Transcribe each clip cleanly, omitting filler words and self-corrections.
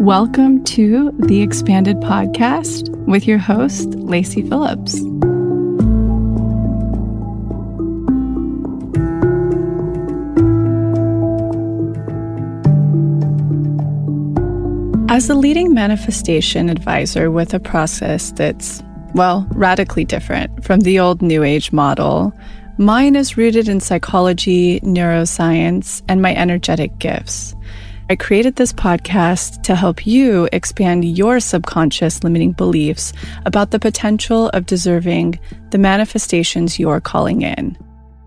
Welcome to the Expanded Podcast with your host, Lacy Phillips. As a leading manifestation advisor with a process that's, radically different from the old New Age model, mine is rooted in psychology, neuroscience, and my energetic gifts. I created this podcast to help you expand your subconscious limiting beliefs about the potential of deserving the manifestations you're calling in.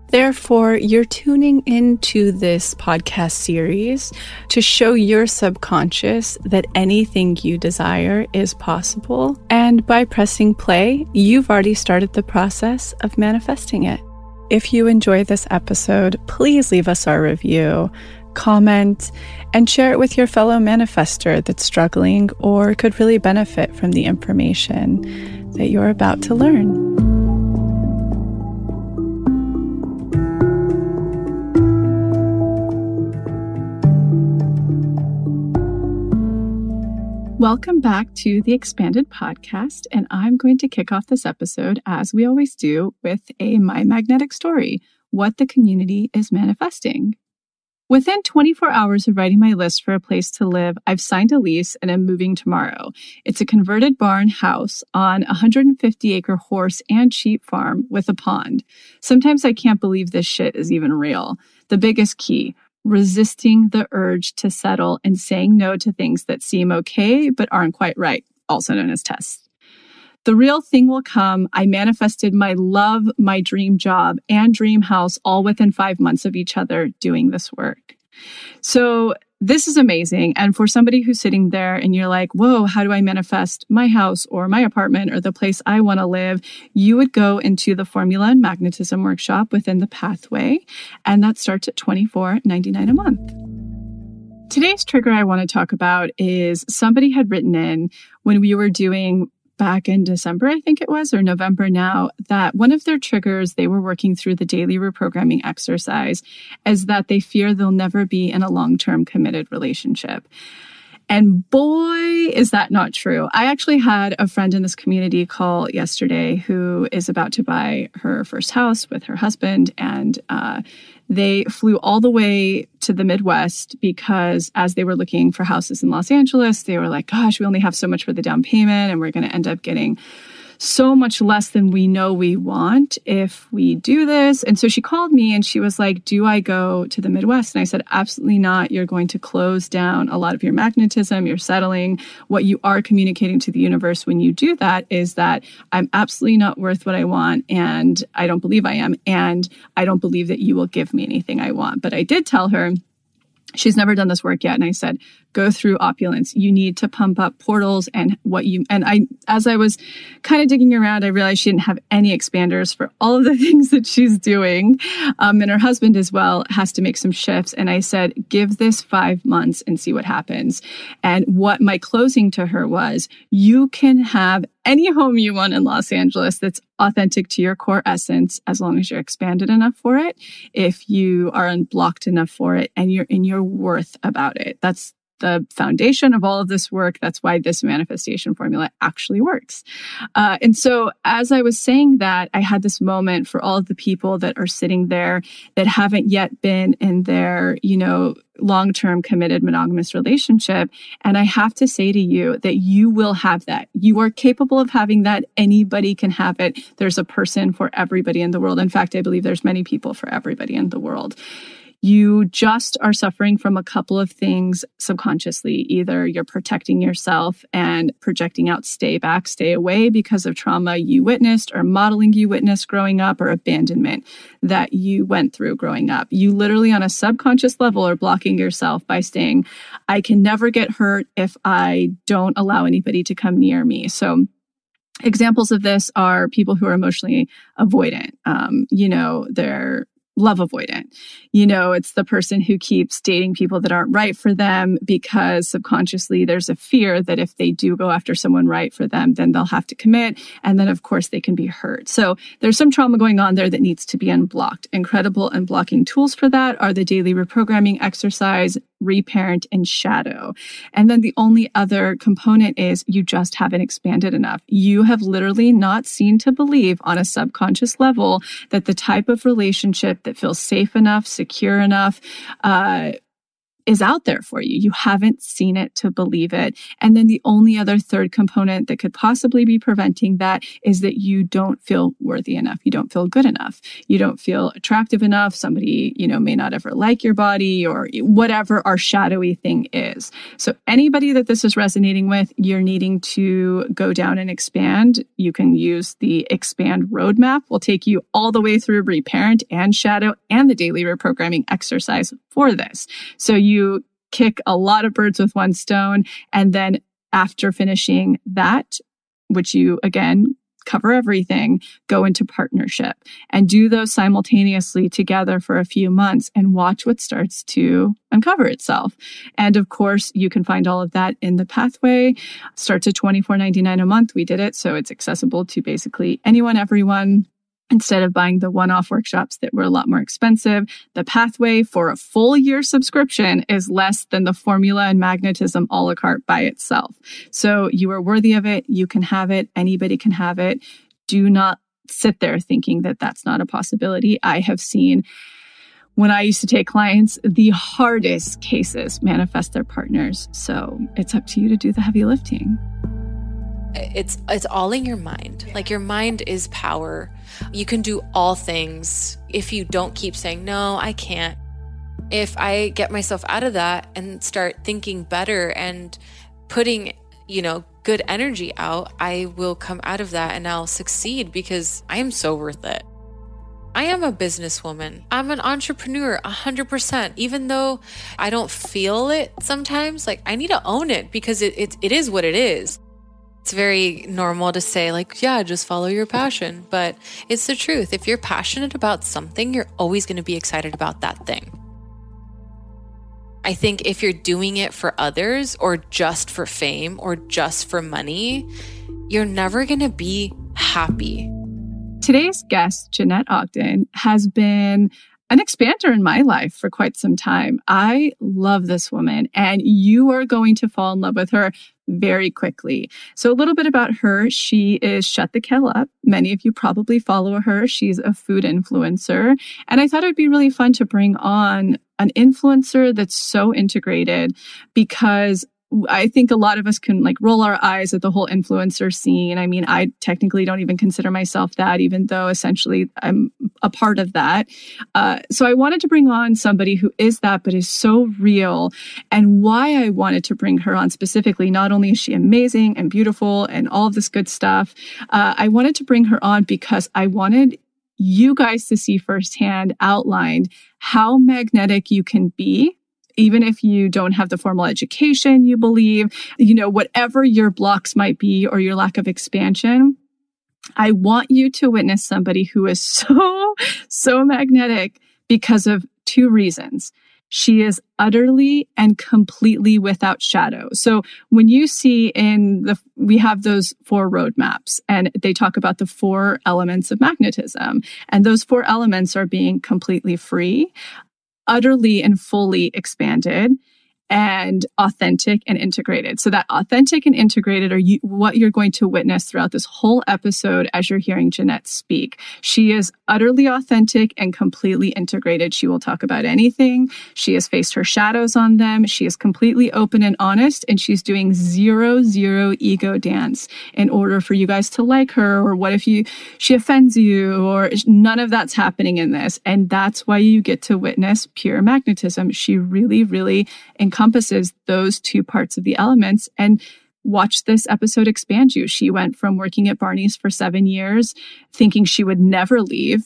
Therefore, you're tuning into this podcast series to show your subconscious that anything you desire is possible. And by pressing play, you've already started the process of manifesting it. If you enjoy this episode, please leave us a review, comment, and share it with your fellow manifestor that's struggling or could really benefit from the information that you're about to learn. Welcome back to the Expanded Podcast, and I'm going to kick off this episode, as we always do, with a My Magnetic Story, what the community is manifesting. Within 24 hours of writing my list for a place to live, I've signed a lease and am moving tomorrow. It's a converted barn house on a 150-acre horse and sheep farm with a pond. Sometimes I can't believe this shit is even real. The biggest key: resisting the urge to settle and saying no to things that seem okay but aren't quite right, also known as tests. The real thing will come. I manifested my love, my dream job, and dream house all within 5 months of each other doing this work. So this is amazing. And for somebody who's sitting there and you're like, whoa, how do I manifest my house or my apartment or the place I want to live? You would go into the Formula and Magnetism workshop within the Pathway, and that starts at $24.99 a month. Today's trigger I want to talk about is somebody had written in when we were doing back in December, I think it was, or November now, that one of their triggers, they were working through the daily reprogramming exercise, is that they fear they'll never be in a long-term committed relationship. And boy, is that not true. I actually had a friend in this community call yesterday who is about to buy her first house with her husband, and they flew all the way to the Midwest because as they were looking for houses in Los Angeles, they were like, gosh, we only have so much for the down payment and we're going to end up getting so much less than we know we want if we do this. And so she called me and she was like, do I go to the Midwest? And I said, absolutely not. You're going to close down a lot of your magnetism. You're settling. What you are communicating to the universe when you do that is that I'm absolutely not worth what I want. And I don't believe I am. And I don't believe that you will give me anything I want. But I did tell her, she's never done this work yet. And I said, go through opulence. You need to pump up portals as I was kind of digging around, I realized she didn't have any expanders for all of the things that she's doing. And her husband as well has to make some shifts. And I said, give this 5 months and see what happens. And what my closing to her was, you can have any home you want in Los Angeles that's authentic to your core essence, as long as you're expanded enough for it, if you are unblocked enough for it, and you're in your worth about it. That's the foundation of all of this work. That's why this manifestation formula actually works. And so as I was saying that, I had this moment for all of the people that are sitting there that haven't yet been in their, long-term committed monogamous relationship. And I have to say to you that you will have that. You are capable of having that. Anybody can have it. There's a person for everybody in the world. In fact, I believe there's many people for everybody in the world. You just are suffering from a couple of things subconsciously. Either you're protecting yourself and projecting out, stay back, stay away because of trauma you witnessed or modeling you witnessed growing up, or abandonment that you went through growing up. You literally on a subconscious level are blocking yourself by saying, I can never get hurt if I don't allow anybody to come near me. So examples of this are people who are emotionally avoidant. They're love avoidant. It's the person who keeps dating people that aren't right for them because subconsciously there's a fear that if they do go after someone right for them, then they'll have to commit. And then, of course, they can be hurt. So there's some trauma going on there that needs to be unblocked. Incredible unblocking tools for that are the daily reprogramming exercise, reparent, and shadow. And then the only other component is you just haven't expanded enough. You have literally not seen to believe on a subconscious level that the type of relationship that feels safe enough, secure enough, is out there for you. You haven't seen it to believe it. And then the only other third component that could possibly be preventing that is that you don't feel worthy enough. You don't feel good enough. You don't feel attractive enough. Somebody, may not ever like your body or whatever our shadowy thing is. So anybody that this is resonating with, you're needing to go down and expand. You can use the expand roadmap. We'll take you all the way through reparent and shadow and the daily reprogramming exercise for this. So you kick a lot of birds with one stone. And then after finishing that, which you, again, cover everything, go into partnership and do those simultaneously together for a few months and watch what starts to uncover itself. And of course, you can find all of that in the pathway. Starts at $24.99 a month. We did it. So it's accessible to basically anyone, everyone. Instead of buying the one-off workshops that were a lot more expensive, the pathway for a full year subscription is less than the formula and magnetism a la carte by itself. So you are worthy of it. You can have it. Anybody can have it. Do not sit there thinking that that's not a possibility. I have seen when I used to take clients, the hardest cases manifest their partners. So it's up to you to do the heavy lifting. It's all in your mind. Like your mind is power. You can do all things if you don't keep saying, no, I can't. If I get myself out of that and start thinking better and putting, good energy out, I will come out of that and I'll succeed because I am so worth it. I am a businesswoman. I'm an entrepreneur, 100%. Even though I don't feel it sometimes, like I need to own it because it is what it is. It's very normal to say just follow your passion, but it's the truth. If you're passionate about something, you're always going to be excited about that thing. I think if you're doing it for others or just for fame or just for money, you're never going to be happy. Today's guest, Jeannette Ogden, has been an expander in my life for quite some time. I love this woman, and you are going to fall in love with her very quickly. So a little bit about her. She is Shut the Kell Up. Many of you probably follow her. She's a food influencer. And I thought it would be really fun to bring on an influencer that's so integrated because I think a lot of us can roll our eyes at the whole influencer scene. I mean, I technically don't even consider myself that, even though essentially I'm a part of that. So I wanted to bring on somebody who is that, but is so real. And why I wanted to bring her on specifically, not only is she amazing and beautiful and all of this good stuff, I wanted to bring her on because I wanted you guys to see firsthand outlined how magnetic you can be. Even if you don't have the formal education you believe, whatever your blocks might be or your lack of expansion, I want you to witness somebody who is so magnetic because of two reasons. She is utterly and completely without shadow. So when you see we have those 4 roadmaps and they talk about the 4 elements of magnetism. And those 4 elements are being completely free, utterly and fully expanded, and authentic and integrated. So that authentic and integrated are what you're going to witness throughout this whole episode as you're hearing Jeannette speak. She is utterly authentic and completely integrated. She will talk about anything. She has faced her shadows on them. She is completely open and honest, and she's doing zero ego dance in order for you guys to like her, or what if she offends you, or none of that's happening in this. And that's why you get to witness pure magnetism. She really encompasses those 2 parts of the elements. And watch this episode expand you. She went from working at Barney's for 7 years, thinking she would never leave.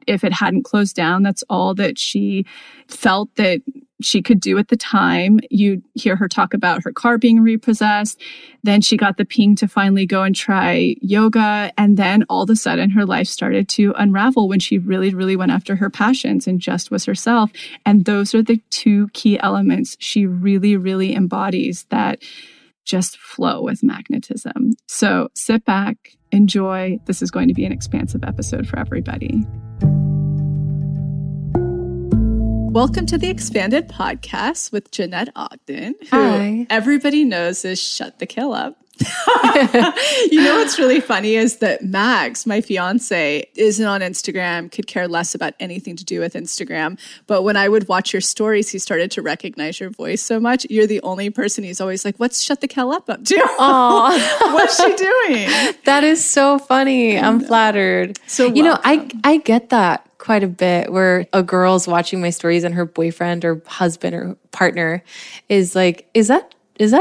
If it hadn't closed down, that's all that she felt that she could do at the time. You hear her talk about her car being repossessed. Then she got the ping to finally go and try yoga. And then all of a sudden her life started to unravel when she really, really went after her passions and just was herself. And those are the two key elements she really, really embodies that just flow with magnetism. So sit back, enjoy. This is going to be an expansive episode for everybody. Welcome to the Expanded Podcast with Jeannette Ogden, who everybody knows is Shut the Kill Up. You know what's really funny is that Max, my fiance, isn't on Instagram, could care less about anything to do with Instagram. But when I would watch your stories, he started to recognize your voice so much. You're the only person he's always like, what's Shut the Kill Up to? Aww. What's she doing? That is so funny. I'm flattered. So you know, I get that quite a bit where a girl's watching my stories and her boyfriend or husband or partner is like, is that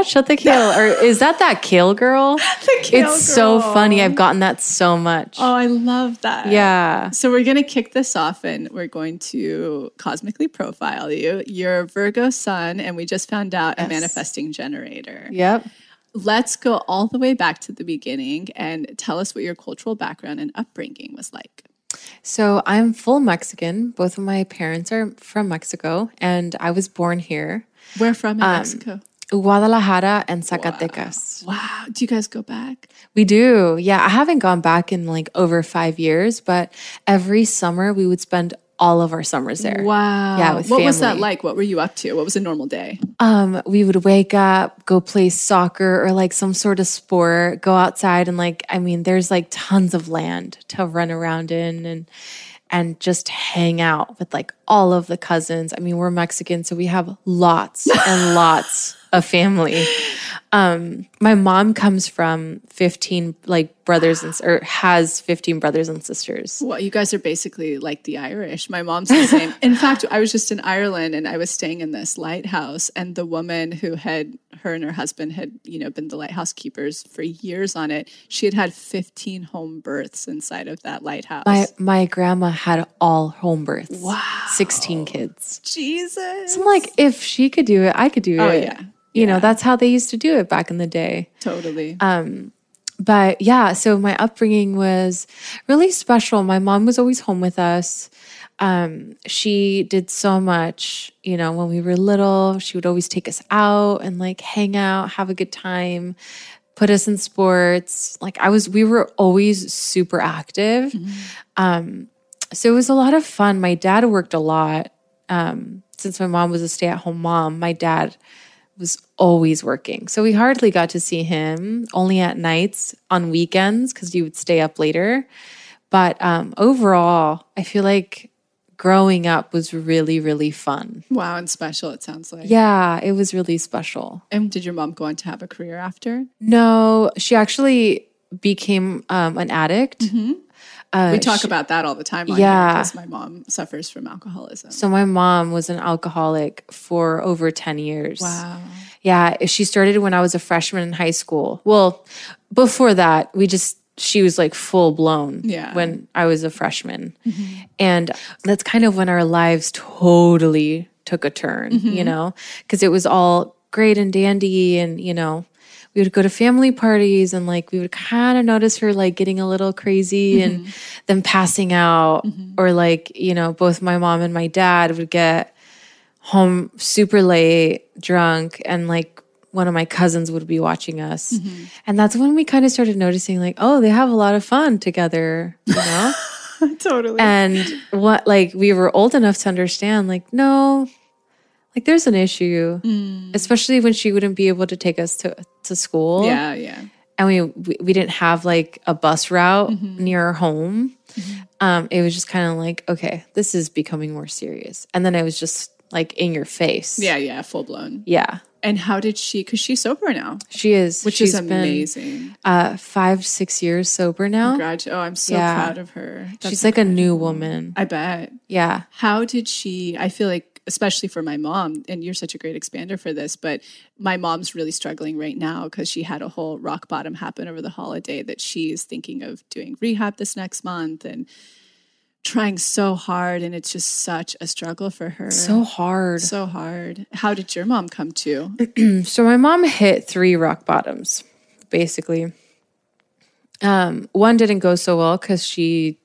Shut the Kill? Or is that Kill girl? The Kill girl. It's so funny. I've gotten that so much. Oh, I love that. Yeah. So we're going to kick this off and we're going to cosmically profile you. You're a Virgo sun, and we just found out a manifesting generator. Yep. Let's go all the way back to the beginning and tell us what your cultural background and upbringing was like. So I'm full Mexican. Both of my parents are from Mexico, and I was born here. Where from in Mexico? Guadalajara and Zacatecas. Wow. Do you guys go back? We do. Yeah. I haven't gone back in like over 5 years, but every summer we would spend all of our summers there. Wow. Yeah. With what family. was that like? What were you up to? What was a normal day? We would wake up, go play soccer or like some sort of sport, go outside, and like, I mean, there's like tons of land to run around in and just hang out with like all of the cousins. I mean, we're Mexican, so we have lots and lots of family. My mom comes from 15 like brothers or has 15 brothers and sisters. Well, you guys are basically like the Irish. My mom's the same. In fact, I was just in Ireland and I was staying in this lighthouse, and the woman who her and her husband had, been the lighthouse keepers for years on it. She had 15 home births inside of that lighthouse. My grandma had all home births. Wow. 16 kids. Jesus. So I'm like, if she could do it, I could do it. Oh, yeah. You know, that's how they used to do it back in the day. Totally. But yeah, so my upbringing was really special. My mom was always home with us. She did so much, when we were little. She would always take us out and like hang out, have a good time, put us in sports. Like we were always super active. Mm-hmm. So it was a lot of fun. My dad worked a lot. Since my mom was a stay-at-home mom, my dad was always working. So we hardly got to see him, only at nights on weekends because he would stay up later. But overall, I feel like growing up was really, really fun. Wow, and special, it sounds like. Yeah, it was really special. And did your mom go on to have a career after? No, she actually became an addict. Mm-hmm. We talk about that all the time on here because my mom suffers from alcoholism. So my mom was an alcoholic for over 10 years. Wow. Yeah, she started when I was a freshman in high school. Well, before that, she was like full blown when I was a freshman. Mm-hmm. And that's kind of when our lives totally took a turn, because it was all great and dandy and, we would go to family parties and like we would kind of notice her like getting a little crazy and then passing out, or like, both my mom and my dad would get home super late, drunk, and like one of my cousins would be watching us. Mm-hmm. And that's when we kind of started noticing like, oh, they have a lot of fun together, Totally. And we were old enough to understand like, no, like there's an issue, especially when she wouldn't be able to take us to school. Yeah, yeah. And we didn't have like a bus route near our home. Mm-hmm. It was just kind of like, okay, this is becoming more serious. And then it was just like in your face. Yeah, yeah, full blown. Yeah. And how did because she's sober now. She is. Which is amazing. 5-6 years sober now. I'm so proud of her. She's like a new woman. I bet. Yeah. How did I feel like, especially for my mom, and you're such a great expander for this, but my mom's really struggling right now because she had a whole rock bottom happen over the holiday that she's thinking of doing rehab this next month and trying so hard, and it's just such a struggle for her. So hard. So hard. How did your mom come to? So my mom hit 3 rock bottoms, basically. One didn't go so well because she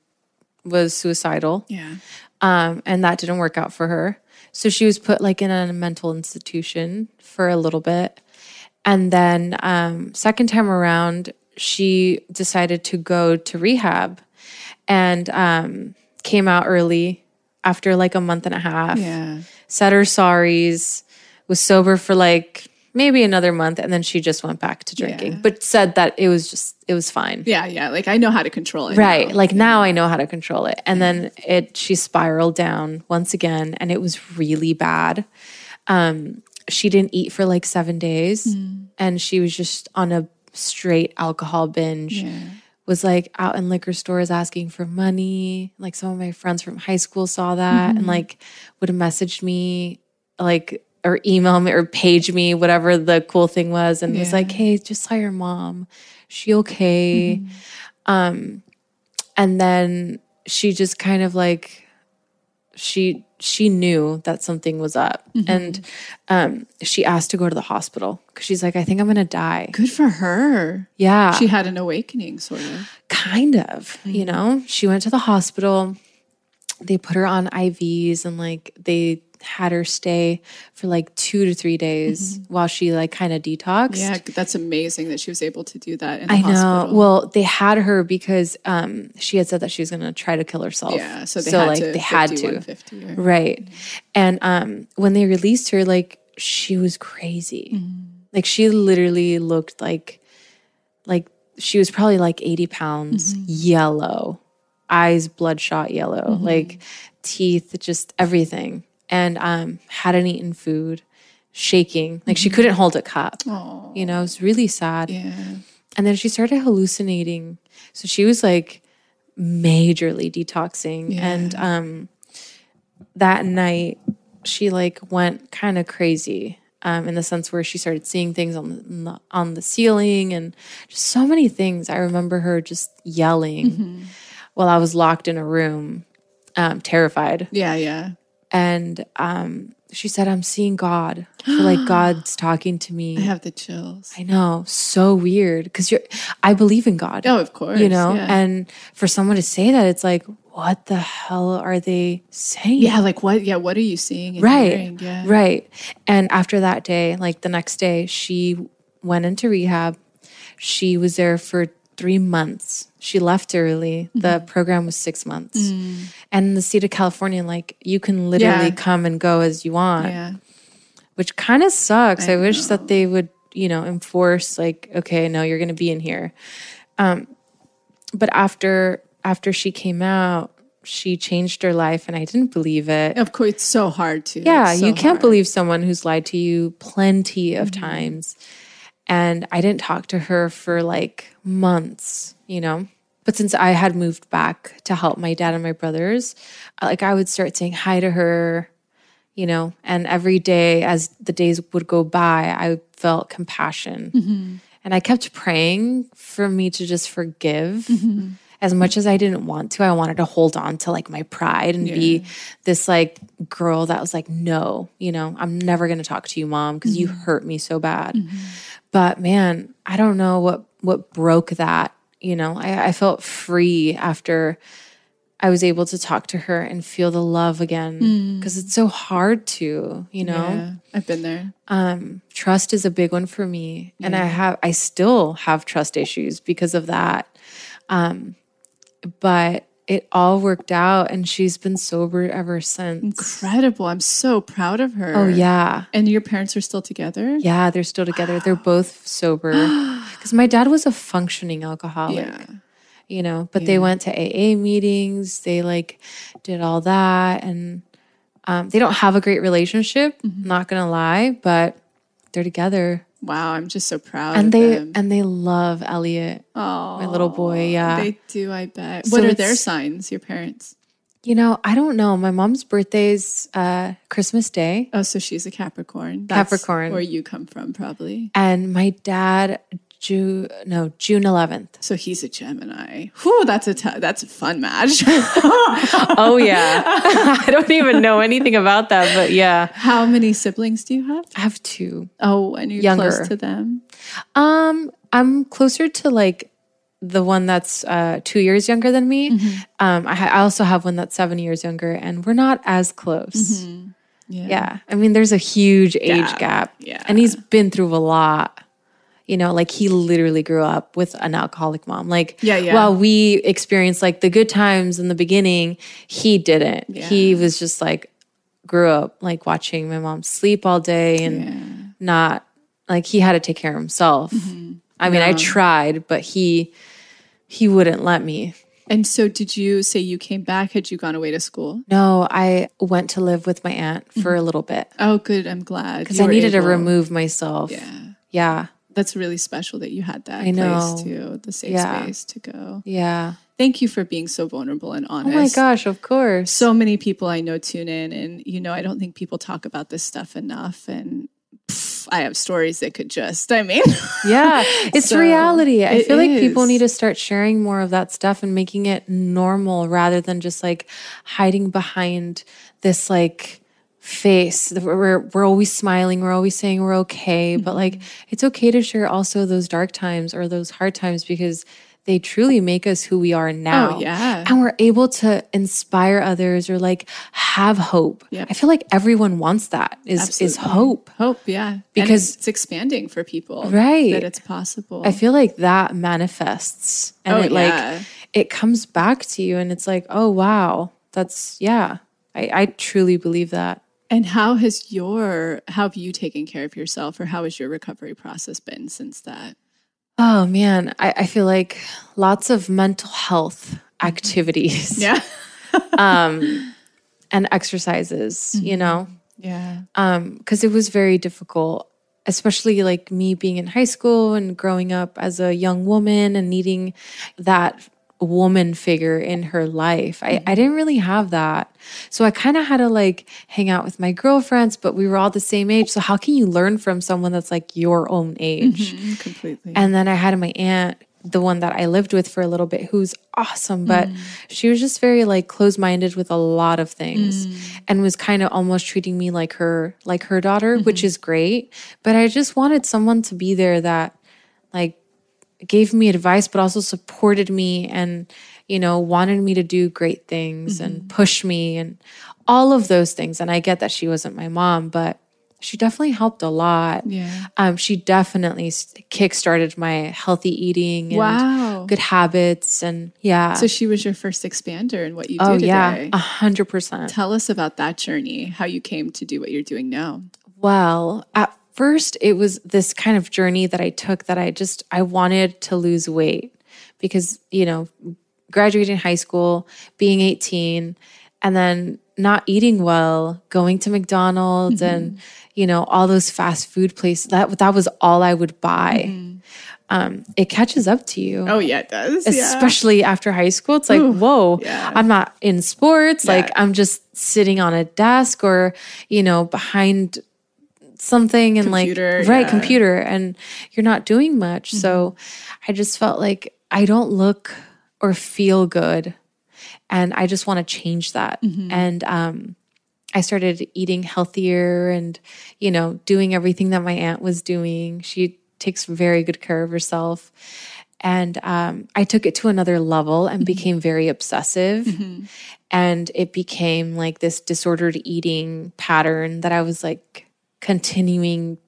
was suicidal. Yeah. And that didn't work out for her. So she was put like in a mental institution for a little bit. And then second time around, she decided to go to rehab and came out early after like a month and a half. Yeah. Said her sorries, was sober for like maybe another month, and then she just went back to drinking, but said that it was fine. Yeah, yeah. Like, I know how to control it. Right. Now. Like, now I know how to control it. And then she spiraled down once again, and it was really bad. She didn't eat for like 7 days, and she was just on a straight alcohol binge. Yeah. Was like out in liquor stores asking for money. Like, some of my friends from high school saw that and like would have messaged me, like, or email me or page me, whatever the cool thing was, and was like, hey, just saw your mom. She okay? And then she just kind of like, she knew that something was up. And she asked to go to the hospital because she's like, I think I'm going to die. Good for her. Yeah. She had an awakening, sort of. Kind of, you know? She went to the hospital. They put her on IVs, and like they had her stay for like 2 to 3 days while she like kind of detoxed. Yeah, that's amazing that she was able to do that in the I hospital. know. Well, they had her because she had said that she was going to try to kill herself. Yeah, so they had to 150 or, right. And when they released her, like, she was crazy. Like, she literally looked like she was probably like 80 pounds, yellow, eyes bloodshot yellow, like teeth, just everything. And hadn't eaten food, shaking. Like, she couldn't hold a cup. Aww. You know, it was really sad. Yeah. And then she started hallucinating. So she was like majorly detoxing. Yeah. And that night, she like went kind of crazy in the sense where she started seeing things on the ceiling and just so many things. I remember her just yelling while I was locked in a room, terrified. Yeah, yeah. And she said, I'm seeing God. I feel like God's talking to me. I have the chills. I know. So weird. Because I believe in God. Oh, of course. You know? Yeah. And for someone to say that, it's like, what the hell are they saying? Yeah, like what? Yeah, what are you seeing and hearing? Yeah. Right. And after that day, like the next day, she went into rehab. She was there for 3 months. She left early. The program was 6 months. And in the state of California, like, you can literally come and go as you want. Yeah. Which kind of sucks. I wish that they would, you know, enforce like, okay, no, you're going to be in here. But after she came out, she changed her life, and I didn't believe it. Of course, it's so hard to. Yeah, so you can't hard. believe someone who's lied to you plenty of times. And I didn't talk to her for like months, you know. But since I had moved back to help my dad and my brothers, like, I would start saying hi to her, you know, and every day as the days would go by, I felt compassion. And I kept praying for me to just forgive. As much as I didn't want to, I wanted to hold on to like my pride and be this like girl that was like, no, you know, I'm never going to talk to you, Mom, because you hurt me so bad. But man, I don't know what broke that. You know, I felt free after I was able to talk to her and feel the love again, because it's so hard to, you know. Yeah, I've been there. Trust is a big one for me, and I still have trust issues because of that. But it all worked out, and she's been sober ever since. Incredible. I'm so proud of her. Oh, yeah. And your parents are still together? Yeah, they're still together. Wow. They're both sober. Because my dad was a functioning alcoholic, you know, but they went to AA meetings. They like did all that. And they don't have a great relationship, not going to lie, but they're together. Wow, I'm just so proud of them. And they love Elliot, my little boy, They do, I bet. What are their signs, your parents? You know, I don't know. My mom's birthday's Christmas Day. Oh, so she's a Capricorn. Capricorn. Where you come from, probably. And my dad June 11th. So he's a Gemini. Whew, that's a fun match. Oh, yeah. I don't even know anything about that, but yeah. How many siblings do you have? I have 2. Oh, and you're Younger. close to them? I'm closer to like the one that's 2 years younger than me. Mm-hmm. I also have one that's 7 years younger, and we're not as close. Mm-hmm. Yeah. I mean, there's a huge age gap. Yeah. And he's been through a lot. You know, like he literally grew up with an alcoholic mom. Like, while we experienced like the good times in the beginning, he didn't. Yeah. He was just like, grew up like watching my mom sleep all day and not like he had to take care of himself. Mm-hmm. I mean, I tried, but he wouldn't let me. And so did you say you came back? Had you gone away to school? No, I went to live with my aunt for a little bit. Oh, good. I'm glad. Because I needed to remove myself. Yeah. That's really special that you had that place too, the safe space to go. Yeah. Thank you for being so vulnerable and honest. Oh my gosh, of course. So many people I know tune in and, you know, I don't think people talk about this stuff enough. And I have stories that could yeah, it's reality. I feel like people need to start sharing more of that stuff and making it normal rather than just like hiding behind this like face. We're always smiling. We're always saying we're okay. But like, it's okay to share also those dark times or those hard times because they truly make us who we are now. Oh, yeah. And we're able to inspire others or like have hope. Yep. I feel like everyone wants that is hope. Hope, yeah. Because and it's expanding for people. Right. That it's possible. I feel like that manifests and like it comes back to you and it's like, oh, wow. That's, I truly believe that. And how have you taken care of yourself or how has your recovery process been since that? Oh man, I feel like lots of mental health activities. Yeah. And exercises, you know? Yeah. 'Cause it was very difficult, especially like me being in high school and growing up as a young woman and needing that woman figure in her life. I didn't really have that. So I kind of had to like hang out with my girlfriends, but we were all the same age. So how can you learn from someone that's like your own age? Mm-hmm, completely. And then I had my aunt, the one that I lived with for a little bit, who's awesome, but she was just very like closed-minded with a lot of things and was kind of almost treating me like her daughter, which is great. But I just wanted someone to be there that like gave me advice, but also supported me and, you know, wanted me to do great things and push me and all of those things. And I get that she wasn't my mom, but she definitely helped a lot. Yeah. She definitely kickstarted my healthy eating and good habits. And So she was your first expander in what you do today. Yeah, 100%. Tell us about that journey, how you came to do what you're doing now. Well, at first, it was this kind of journey that I took that I wanted to lose weight because, you know, graduating high school, being 18, and then not eating well, going to McDonald's and, you know, all those fast food places. That was all I would buy. It catches up to you. Oh, yeah, it does. Especially after high school. It's like, whoa, I'm not in sports. Like I'm just sitting on a desk or, you know, behind something and computer and you're not doing much. So I just felt like I don't look or feel good and I just want to change that. And I started eating healthier and, you know, doing everything that my aunt was doing. She takes very good care of herself. And I took it to another level and became very obsessive. And it became like this disordered eating pattern that I was like continuing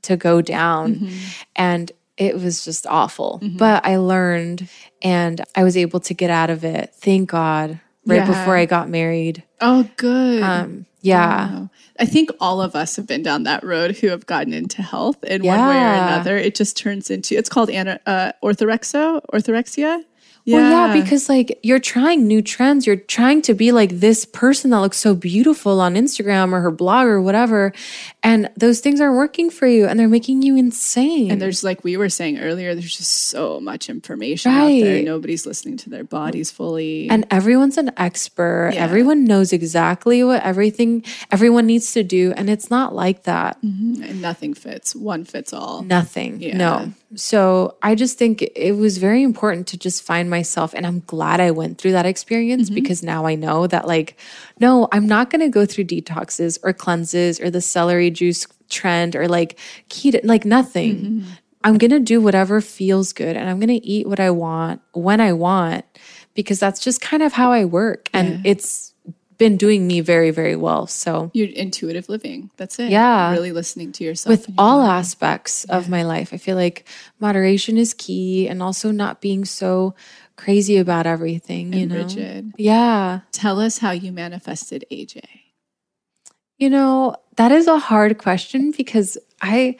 to go down. And it was just awful. But I learned and I was able to get out of it. Thank God. Right before I got married. Oh, good. Wow. I think all of us have been down that road who have gotten into health in one way or another. It just turns into, it's called orthorexia. Yeah. Well, yeah, because like you're trying new trends. You're trying to be like this person that looks so beautiful on Instagram or her blog or whatever. And those things aren't working for you and they're making you insane. And there's, like we were saying earlier, there's just so much information out there. Nobody's listening to their bodies fully. And everyone's an expert. Yeah. Everyone knows exactly what everyone needs to do. And it's not like that. Mm-hmm. And nothing fits. One fits all. Nothing. Yeah. No. So I just think it was very important to just find myself. And I'm glad I went through that experience because now I know that like, no, I'm not going to go through detoxes or cleanses or the celery juice trend or like keto, like nothing. Mm-hmm. I'm going to do whatever feels good and I'm going to eat what I want when I want because that's just kind of how I work. And it's been doing me very, very well. So you're intuitive living. That's it. Yeah. Really listening to yourself. With all aspects of my life. I feel like moderation is key and also not being so crazy about everything, and rigid. Yeah. Tell us how you manifested AJ. You know, that is a hard question because I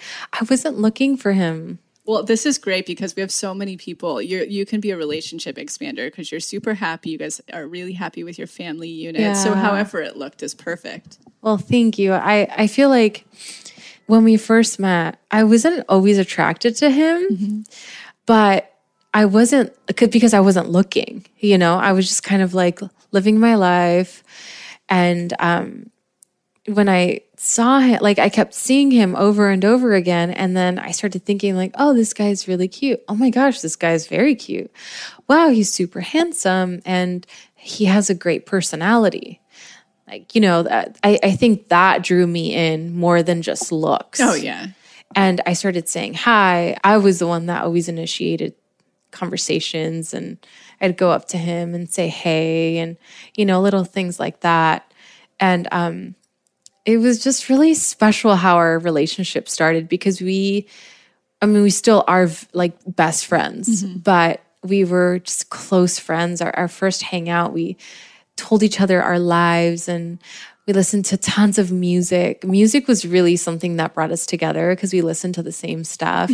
wasn't looking for him. Well, this is great because we have so many people. You can be a relationship expander because you're super happy. You guys are really happy with your family unit. Yeah. So however it looked is perfect. Well, thank you. I feel like when we first met, I wasn't always attracted to him, but I wasn't, because I wasn't looking, I was just kind of like living my life. And when I saw him, like I kept seeing him over and over again. And then I started thinking like, oh, this guy's really cute. Oh my gosh, this guy's very cute. Wow, he's super handsome. And he has a great personality. Like, I think that drew me in more than just looks. Oh, yeah. And I started saying hi. I was the one that always initiated conversations and I'd go up to him and say, hey, and, little things like that. And, it was just really special how our relationship started because we still are like best friends, but we were just close friends. Our first hangout, we told each other our lives and we listened to tons of music. Music was really something that brought us together because we listened to the same stuff.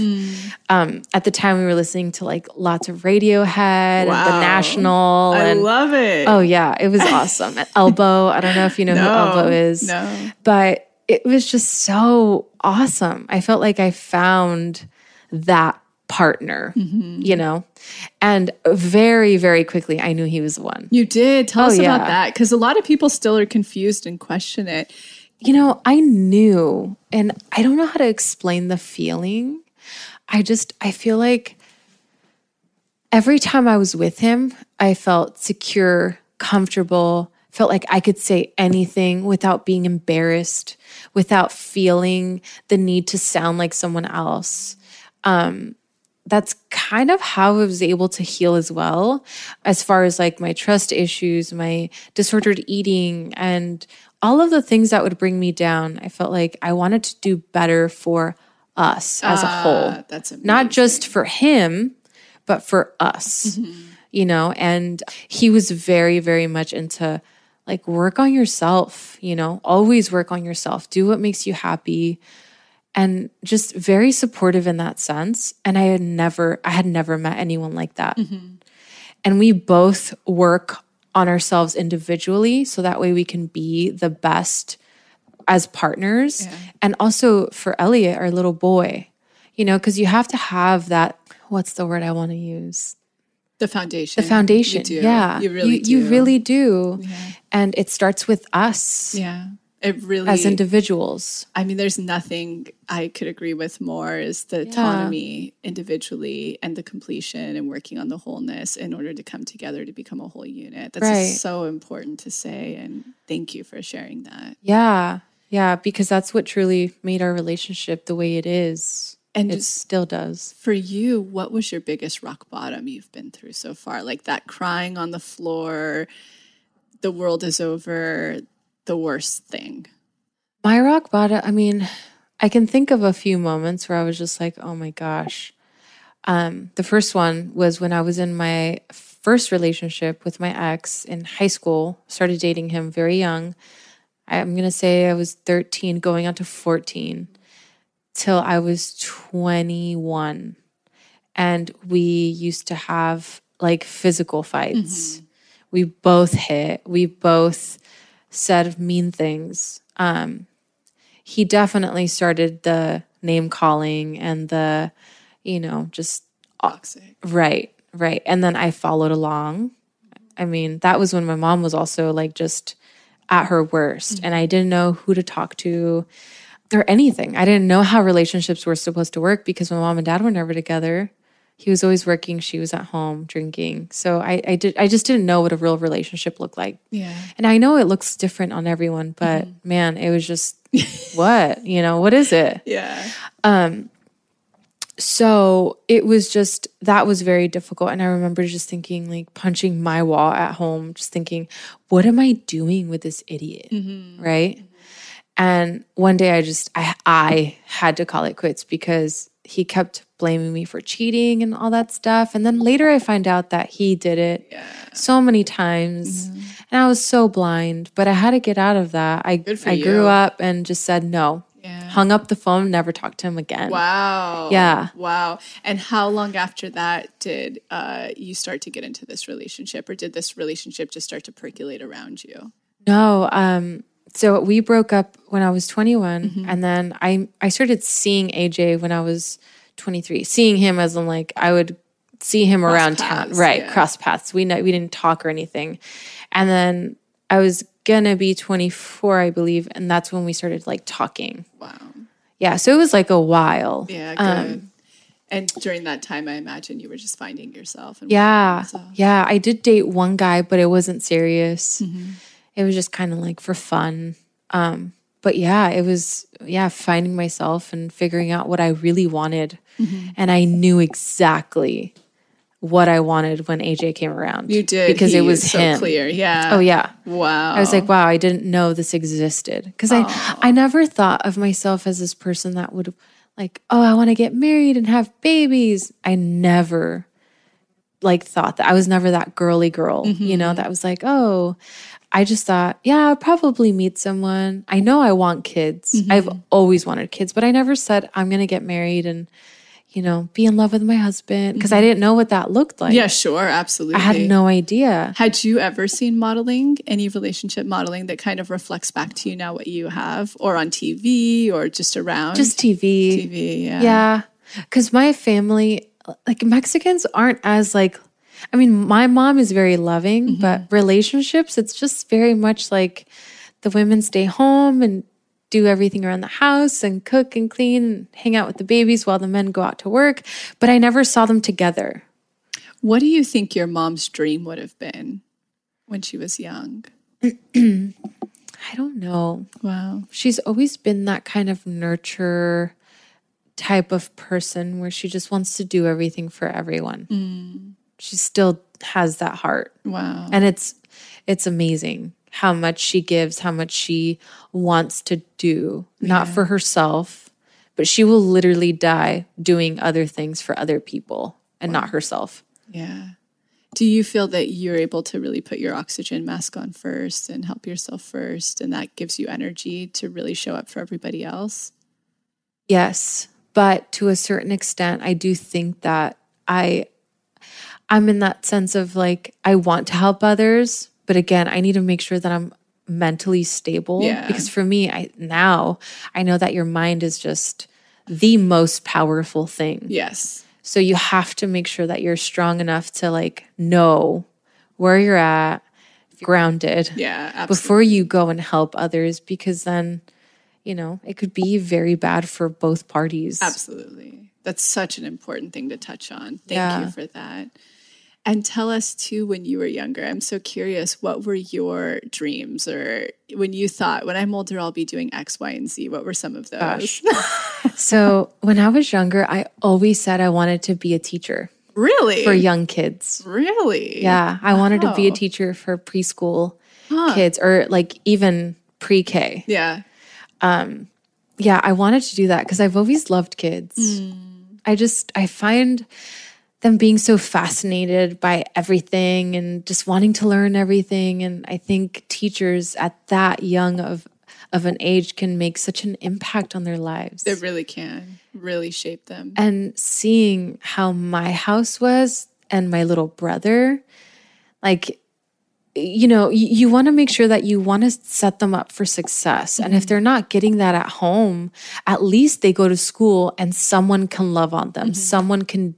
At the time, we were listening to like lots of Radiohead and The National. I love it. Oh, yeah. It was awesome. And Elbow. I don't know if you know who Elbow is. No. But it was just so awesome. I felt like I found that partner, and very, very quickly, I knew he was the one. You did. Tell us about that. Because a lot of people still are confused and question it. I knew, and I don't know how to explain the feeling. I feel like every time I was with him, I felt secure, comfortable, felt like I could say anything without being embarrassed, without feeling the need to sound like someone else. That's kind of how I was able to heal as well, as far as like my trust issues, my disordered eating, and all of the things that would bring me down. I felt like I wanted to do better for us as a whole. That's amazing. Not just for him, but for us, and he was very, very much into like work on yourself, always work on yourself, do what makes you happy. And just very supportive in that sense. And I had never met anyone like that. And we both work on ourselves individually so that way we can be the best as partners. Yeah. And also for Elliot, our little boy, because you have to have that, what's the word I want to use? The foundation. The foundation. You do. Yeah. You really do. You really do. Yeah. And it starts with us. Yeah. It really, as individuals. I mean, there's nothing I could agree with more is the autonomy individually and the completion and working on the wholeness in order to come together to become a whole unit. That's so important to say. And thank you for sharing that. Yeah. Yeah. Because that's what truly made our relationship the way it is. And it still does. For you, what was your biggest rock bottom you've been through so far? Like that crying on the floor, the world is over, the worst thing? My rock bottom, I can think of a few moments where I was just like, oh my gosh. The first one was when I was in my first relationship with my ex in high school, started dating him very young. I'm going to say I was 13 going on to 14 till I was 21. And we used to have like physical fights. We both hit. We both said mean things. He definitely started the name calling and the, just toxic. Right. And then I followed along. I mean, that was when my mom was also like just at her worst, and I didn't know who to talk to or anything. I didn't know how relationships were supposed to work because my mom and dad were never together. He was always working. She was at home drinking. So I just didn't know what a real relationship looked like. Yeah. And I know it looks different on everyone, but man, it was just, what is it? Yeah. So it was just, that was very difficult. And I remember just thinking, like, punching my wall at home, just thinking, what am I doing with this idiot? Right. And one day I had to call it quits because he kept blaming me for cheating and all that stuff. And then later I find out that he did it so many times. And I was so blind, but I had to get out of that. I grew up and just said no. Hung up the phone, never talked to him again. Wow. Yeah. Wow. And how long after that did you start to get into this relationship, or did this relationship just start to percolate around you? No. So we broke up when I was 21, and then I started seeing AJ when I was 23. Seeing him as in, like, I would see him around town, right? Yeah. Cross paths. We didn't talk or anything, and then I was gonna be 24, I believe, and that's when we started like talking. Wow. Yeah. So it was like a while. Yeah. Good. And during that time, I imagine you were just finding yourself. And yeah. I did date one guy, but it wasn't serious. It was just kind of like for fun. But yeah, it was, finding myself and figuring out what I really wanted. And I knew exactly what I wanted when AJ came around. You did. Because it was so him. Clear. Yeah. Oh, yeah. Wow. I was like, wow, I didn't know this existed. Because I never thought of myself as this person that would, like, oh, I want to get married and have babies. I never thought that. I was never that girly girl, that was like, oh, I just thought, I'll probably meet someone. I know I want kids. I've always wanted kids, but I never said I'm going to get married and, be in love with my husband, because I didn't know what that looked like. Yeah, sure. Absolutely. I had no idea. Had you ever seen modeling, any relationship modeling that kind of reflects back to you now what you have, or on TV or just around? Just TV. TV, yeah. Yeah. Because my family, like, Mexicans aren't as like, I mean, my mom is very loving, but relationships, it's just very much like the women stay home and do everything around the house and cook and clean and hang out with the babies while the men go out to work. But I never saw them together. What do you think your mom's dream would have been when she was young? I don't know. Wow. She's always been that kind of nurture type of person where she just wants to do everything for everyone. She still has that heart. Wow. And it's amazing how much she gives, how much she wants to do, not for herself, but she will literally die doing other things for other people and not herself. Yeah. Do you feel that you're able to really put your oxygen mask on first and help yourself first, and that gives you energy to really show up for everybody else? Yes. But to a certain extent, I do think that I'm in that sense of, like, I want to help others, but again, I need to make sure that I'm mentally stable. Yeah. Because for me, I know that your mind is just the most powerful thing. Yes. So you have to make sure that you're strong enough to, like, know where you're at, grounded. Yeah, absolutely. Before you go and help others, because then, it could be very bad for both parties. Absolutely. That's such an important thing to touch on. Thank you for that. And tell us, too, when you were younger, I'm so curious, what were your dreams? Or when you thought, when I'm older, I'll be doing X, Y, and Z, what were some of those? So when I was younger, I always said I wanted to be a teacher. Really? For young kids. Really? Yeah. I wanted to be a teacher for preschool kids, or like even pre-K. Yeah. I wanted to do that because I've always loved kids. I find them being so fascinated by everything and just wanting to learn everything. And I think teachers at that young of an age can make such an impact on their lives. They really can really shape them. And seeing how my house was, and my little brother, like, you know, you want to make sure that you want to set them up for success. And if they're not getting that at home, at least they go to school and someone can love on them. Someone can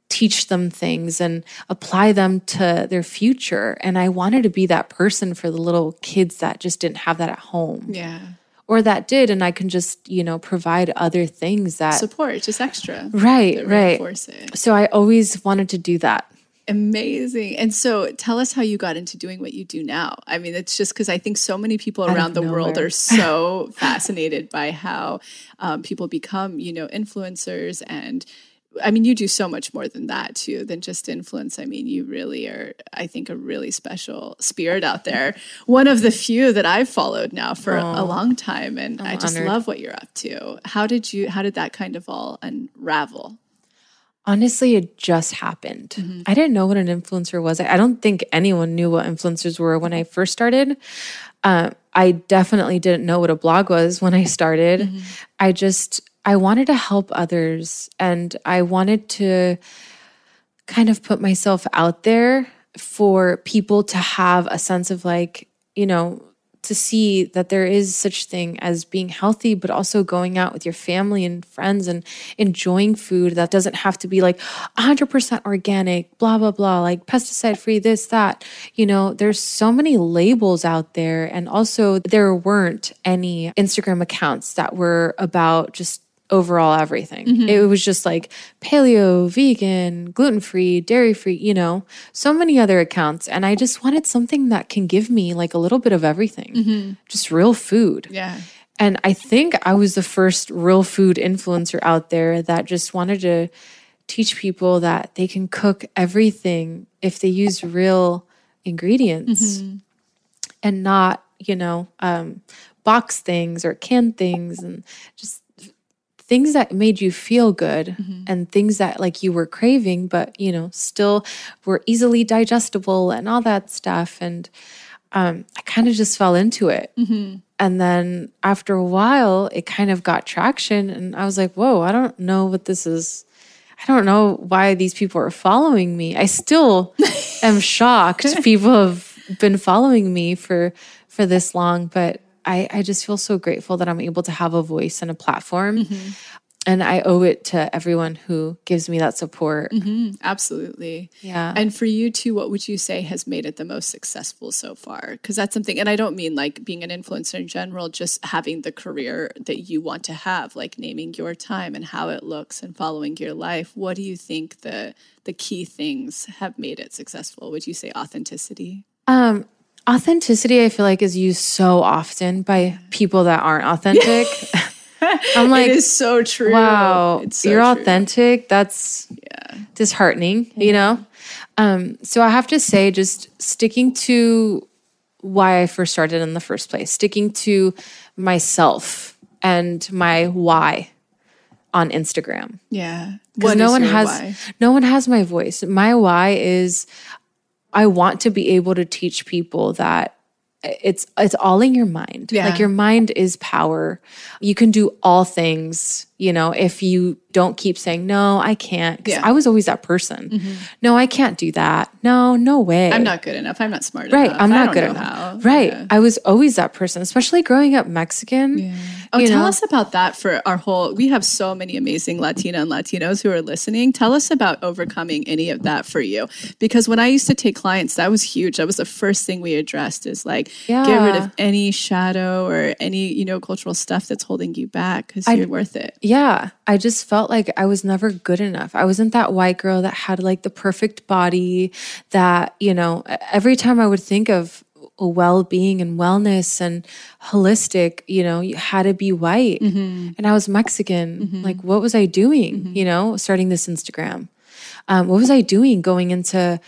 teach them things and apply them to their future. And I wanted to be that person for the little kids that just didn't have that at home. Yeah. Or that did, and I can just, you know, provide other things that support, just extra. Right. Reinforce it. So I always wanted to do that. Amazing. And so tell us how you got into doing what you do now. I mean, it's just because I think so many people around the world are so fascinated by how people become, you know, influencers. And I mean, you do so much more than that too, than just influence. I mean, you really are, I think, a really special spirit out there. One of the few that I've followed now for a long time. And I just love what you're up to. How did that kind of all unravel? Honestly, it just happened. I didn't know what an influencer was. I don't think anyone knew what influencers were when I first started. I definitely didn't know what a blog was when I started. I wanted to help others, and I wanted to kind of put myself out there for people to have a sense of, like, you know, to see that there is such thing as being healthy, but also going out with your family and friends and enjoying food that doesn't have to be like 100% organic, blah, blah, blah, like pesticide free, this, that. You know, there's so many labels out there. And also there weren't any Instagram accounts that were about just overall everything. It was just like paleo, vegan, gluten-free, dairy-free, you know, so many other accounts. And I just wanted something that can give me like a little bit of everything, just real food. Yeah. And I think I was the first real food influencer out there that just wanted to teach people that they can cook everything if they use real ingredients and not, you know, box things or canned things, and just things that made you feel good and things that like you were craving, but, you know, still were easily digestible and all that stuff. And I kind of just fell into it. And then after a while, it kind of got traction. And I was like, whoa, I don't know what this is. I don't know why these people are following me. I still am shocked people have been following me for this long, but I just feel so grateful that I'm able to have a voice and a platform. And I owe it to everyone who gives me that support. Absolutely. Yeah. And for you too, what would you say has made it the most successful so far? Because that's something, and I don't mean like being an influencer in general, just having the career that you want to have, like naming your time and how it looks and following your life. What do you think the key things have made it successful? Would you say authenticity? Authenticity, I feel like, is used so often by people that aren't authentic. I'm like, it is so true. Wow, it's so you're true. authentic. That's disheartening, you know? So I have to say, just sticking to why I first started in the first place, sticking to myself and my why on Instagram. Yeah. Because no one has my voice. My why is I want to be able to teach people that it's all in your mind. Yeah. Like, your mind is power. You can do all things, you know, if you don't keep saying, no, I can't. 'Cause I was always that person. No, I can't do that. No way. I'm not good enough. I'm not smart right. enough. I'm not I good don't know enough. how. Right. Yeah. I was always that person, especially growing up Mexican. Yeah. Oh, tell us about that for we have so many amazing Latina and Latinos who are listening. Tell us about overcoming any of that for you. Because when I used to take clients, that was huge. That was the first thing we addressed, is like, get rid of any shadow or any, you know, cultural stuff that's holding you back, because you're worth it. Yeah. I just felt like I was never good enough. I wasn't that white girl that had like the perfect body that, you know, every time I would think of well-being and wellness and holistic, you know, you had to be white. And I was Mexican. Like, what was I doing, you know, starting this Instagram? What was I doing going into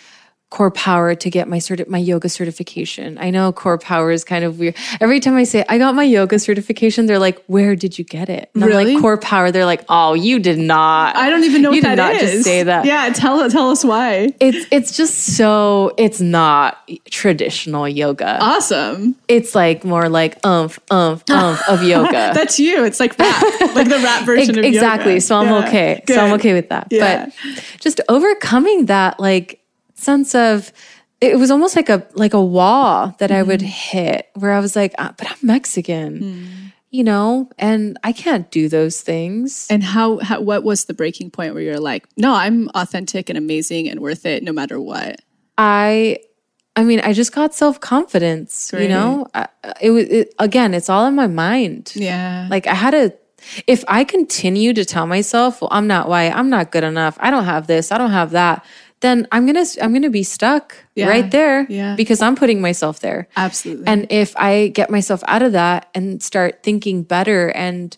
Core Power to get my yoga certification. I know Core Power is kind of weird. Every time I say I got my yoga certification, they're like, "Where did you get it?" And really? I'm like, Core Power. They're like, "Oh, you did not." I don't even know what that is. You did not just say that. Yeah, tell us why. It's just so, it's not traditional yoga. Awesome. It's like more like of yoga. That's you. It's like rap, like the rap version of exactly. yoga. So I'm okay. Good. So I'm okay with that. Yeah. But just overcoming that like sense of, it was almost like a wall that I would hit where I was like, but I'm Mexican, you know, and I can't do those things. And what was the breaking point where you're like, no, I'm authentic and amazing and worth it no matter what? I mean, I just got self-confidence, you know, again, it's all in my mind. Yeah. Like if I continue to tell myself, well, I'm not white, I'm not good enough, I don't have this, I don't have that, then I'm gonna be stuck right there because I'm putting myself there. Absolutely. And if I get myself out of that and start thinking better and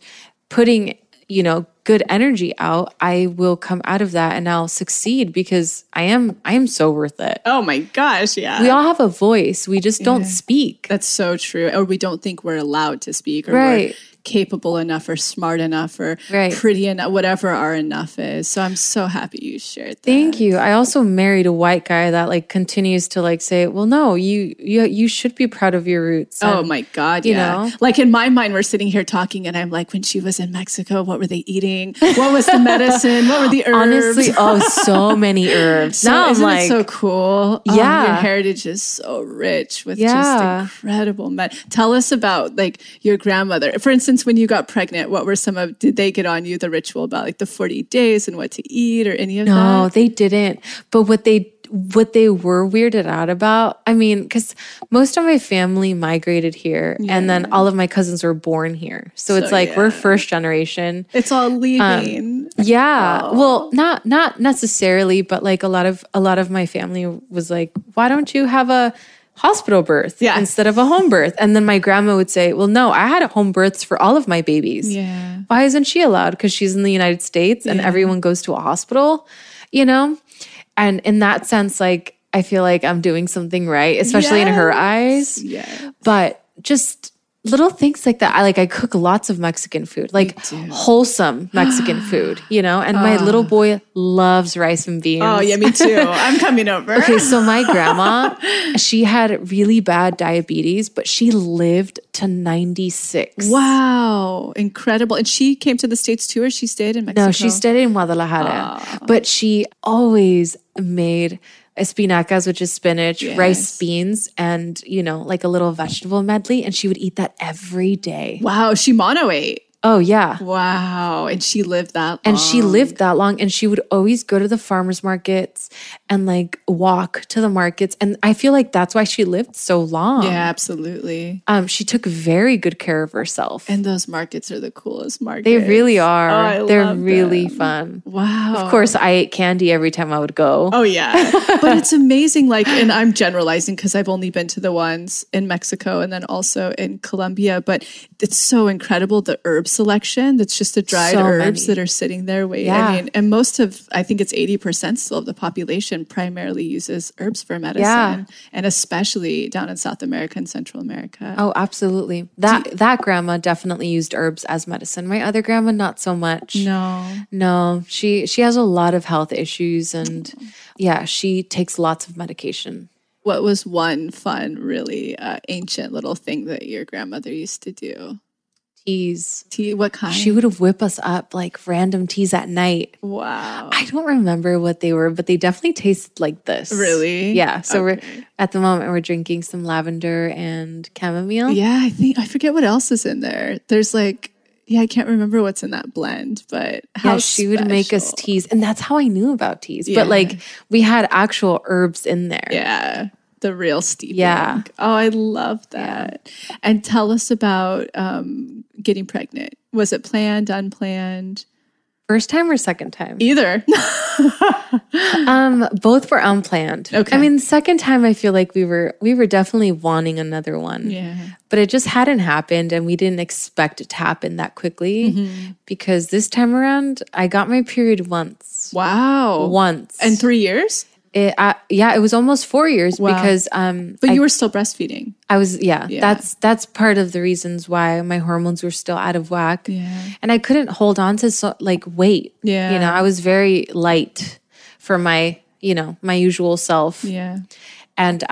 putting, you know, good energy out, I will come out of that and I'll succeed because I am so worth it. Oh my gosh, yeah. We all have a voice. We just don't speak. That's so true. Or we don't think we're allowed to speak, or right. we're capable enough or smart enough or right. pretty enough, whatever our enough is. So I'm so happy you shared that. Thank you. I also married a white guy that like continues to like say, well, no, you should be proud of your roots. And, oh my God. you know, like in my mind, we're sitting here talking and I'm like, when she was in Mexico, what were they eating? What was the medicine? What were the herbs? Honestly, so many herbs. So now I'm isn't like, it so cool? Yeah. Your heritage is so rich with just incredible Tell us about like your grandmother. For instance, when you got pregnant, what were did they get on you the ritual about like the 40 days and what to eat or any of that? No, they didn't. But what they were weirded out about, I mean, because most of my family migrated here and then all of my cousins were born here. So it's like we're first generation. It's all leaving. Well, not necessarily, but like a lot of my family was like, why don't you have a hospital birth instead of a home birth? And then my grandma would say, well, no, I had home births for all of my babies. Yeah. Why isn't she allowed? Because she's in the United States and everyone goes to a hospital, you know? And in that sense, like, I feel like I'm doing something right, especially in her eyes. Yeah. But just little things like that. I cook lots of Mexican food, like wholesome Mexican food, you know? And my little boy loves rice and beans. Oh, yeah, me too. I'm coming over. Okay, so my grandma, she had really bad diabetes, but she lived to 96. Wow, incredible. And she came to the States too, or she stayed in Mexico? No, she stayed in Guadalajara. But she always made espinacas, which is spinach, rice, beans, and, you know, like a little vegetable medley. And she would eat that every day. Wow, she mono ate. Oh, yeah. Wow. And she lived that long. And she lived that long. And she would always go to the farmers markets and like walk to the markets. And I feel like that's why she lived so long. Yeah, absolutely. She took very good care of herself. And those markets are the coolest markets. They really are. Oh, They're really fun. Wow. Of course, I ate candy every time I would go. Oh, yeah. But it's amazing. Like, and I'm generalizing because I've only been to the ones in Mexico and then also in Colombia. But it's so incredible, the herb selection. That's just the dried herbs that are sitting there waiting. Yeah. I mean, and most of, I think it's 80% still of the population primarily uses herbs for medicine. Yeah. And especially down in South America and Central America. Oh, absolutely. That grandma definitely used herbs as medicine. My other grandma, not so much. No. She has a lot of health issues and she takes lots of medication. What was one fun, really ancient little thing that your grandmother used to do? Teas. Tea, what kind? She would whip us up like random teas at night. Wow. I don't remember what they were, but they definitely tasted like this. Really? Yeah. So we're at the moment we're drinking some lavender and chamomile. Yeah, I forget what else is in there. There's like, I can't remember what's in that blend, but how she would make us teas. And that's how I knew about teas. But like we had actual herbs in there. Yeah. The real steeping. Yeah. Oh, I love that. Yeah. And tell us about getting pregnant. Was it planned, unplanned? First time or second time? Either. Both were unplanned. Okay. I mean, the second time I feel like we were definitely wanting another one. Yeah. But it just hadn't happened and we didn't expect it to happen that quickly because this time around I got my period once. Wow. Once. In 3 years? It was almost 4 years because but you were still breastfeeding. I was that's part of the reasons why my hormones were still out of whack. And I couldn't hold on to weight. I was very light for my my usual self. And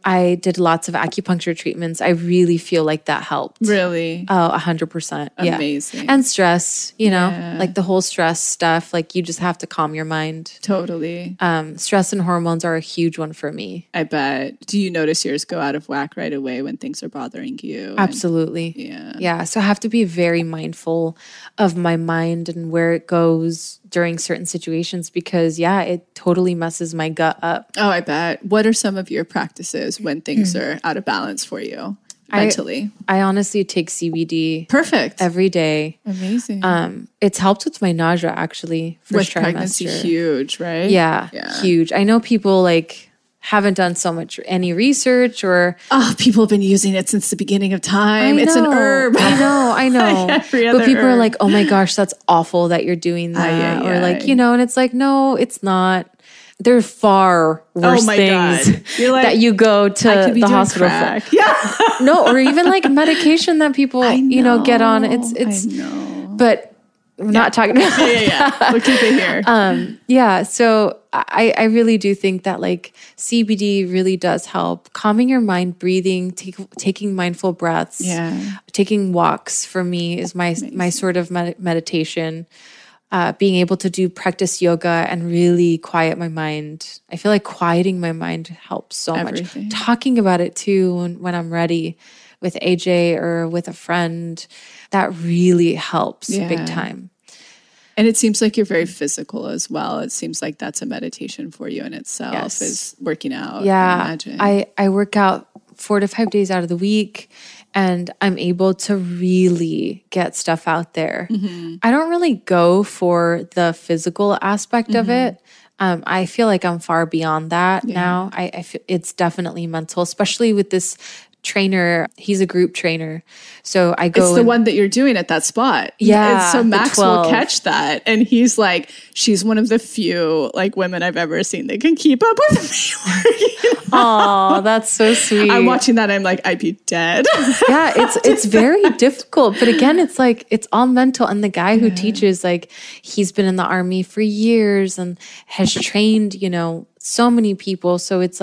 I did lots of acupuncture treatments. I really feel like that helped. Really? Oh, 100%. Amazing. And stress, like the whole stress stuff, like you just have to calm your mind. Totally. Stress and hormones are a huge one for me. I bet. Do you notice yours go out of whack right away when things are bothering you? Absolutely. Yeah. So I have to be very mindful of my mind and where it goes during certain situations because, it totally messes my gut up. Oh, I bet. What are some of your practices when things are out of balance for you mentally? I honestly take CBD. Perfect. Every day. Amazing. It's helped with my nausea actually. With pregnancy, huge, right? Yeah, huge. I know people haven't done any research or... Oh, people have been using it since the beginning of time. It's an herb. I know. But people are like, oh my gosh, that's awful that you're doing that. And it's like, no, it's not. There are far worse things that you go to the hospital for. Yeah. No, or even medication that people, get on. It's. I know. But we're not talking about that. We'll keep it here. So I really do think that CBD really does help. Calming your mind, breathing, taking mindful breaths. Taking walks for me is my sort of meditation. Being able to practice yoga and really quiet my mind. I feel like quieting my mind helps so much. Talking about it too when I'm ready with AJ or with a friend, that really helps big time. And it seems like you're very physical as well. It seems like that's a meditation for you in itself, is working out. Yeah, I work out 4 to 5 days out of the week. And I'm able to really get stuff out there. I don't really go for the physical aspect of it. I feel like I'm far beyond that now. I feel it's definitely mental, especially with this trainer. He's a group trainer. So I go. It's the one that you're doing at that spot. Yeah. And so Max will catch that. And he's like, she's one of the few women I've ever seen that can keep up with me. Oh, that's so sweet. I'm watching that. I'm like, I'd be dead. Yeah, it's very difficult. But again, it's all mental. And the guy who teaches, he's been in the Army for years and has trained, so many people. So it's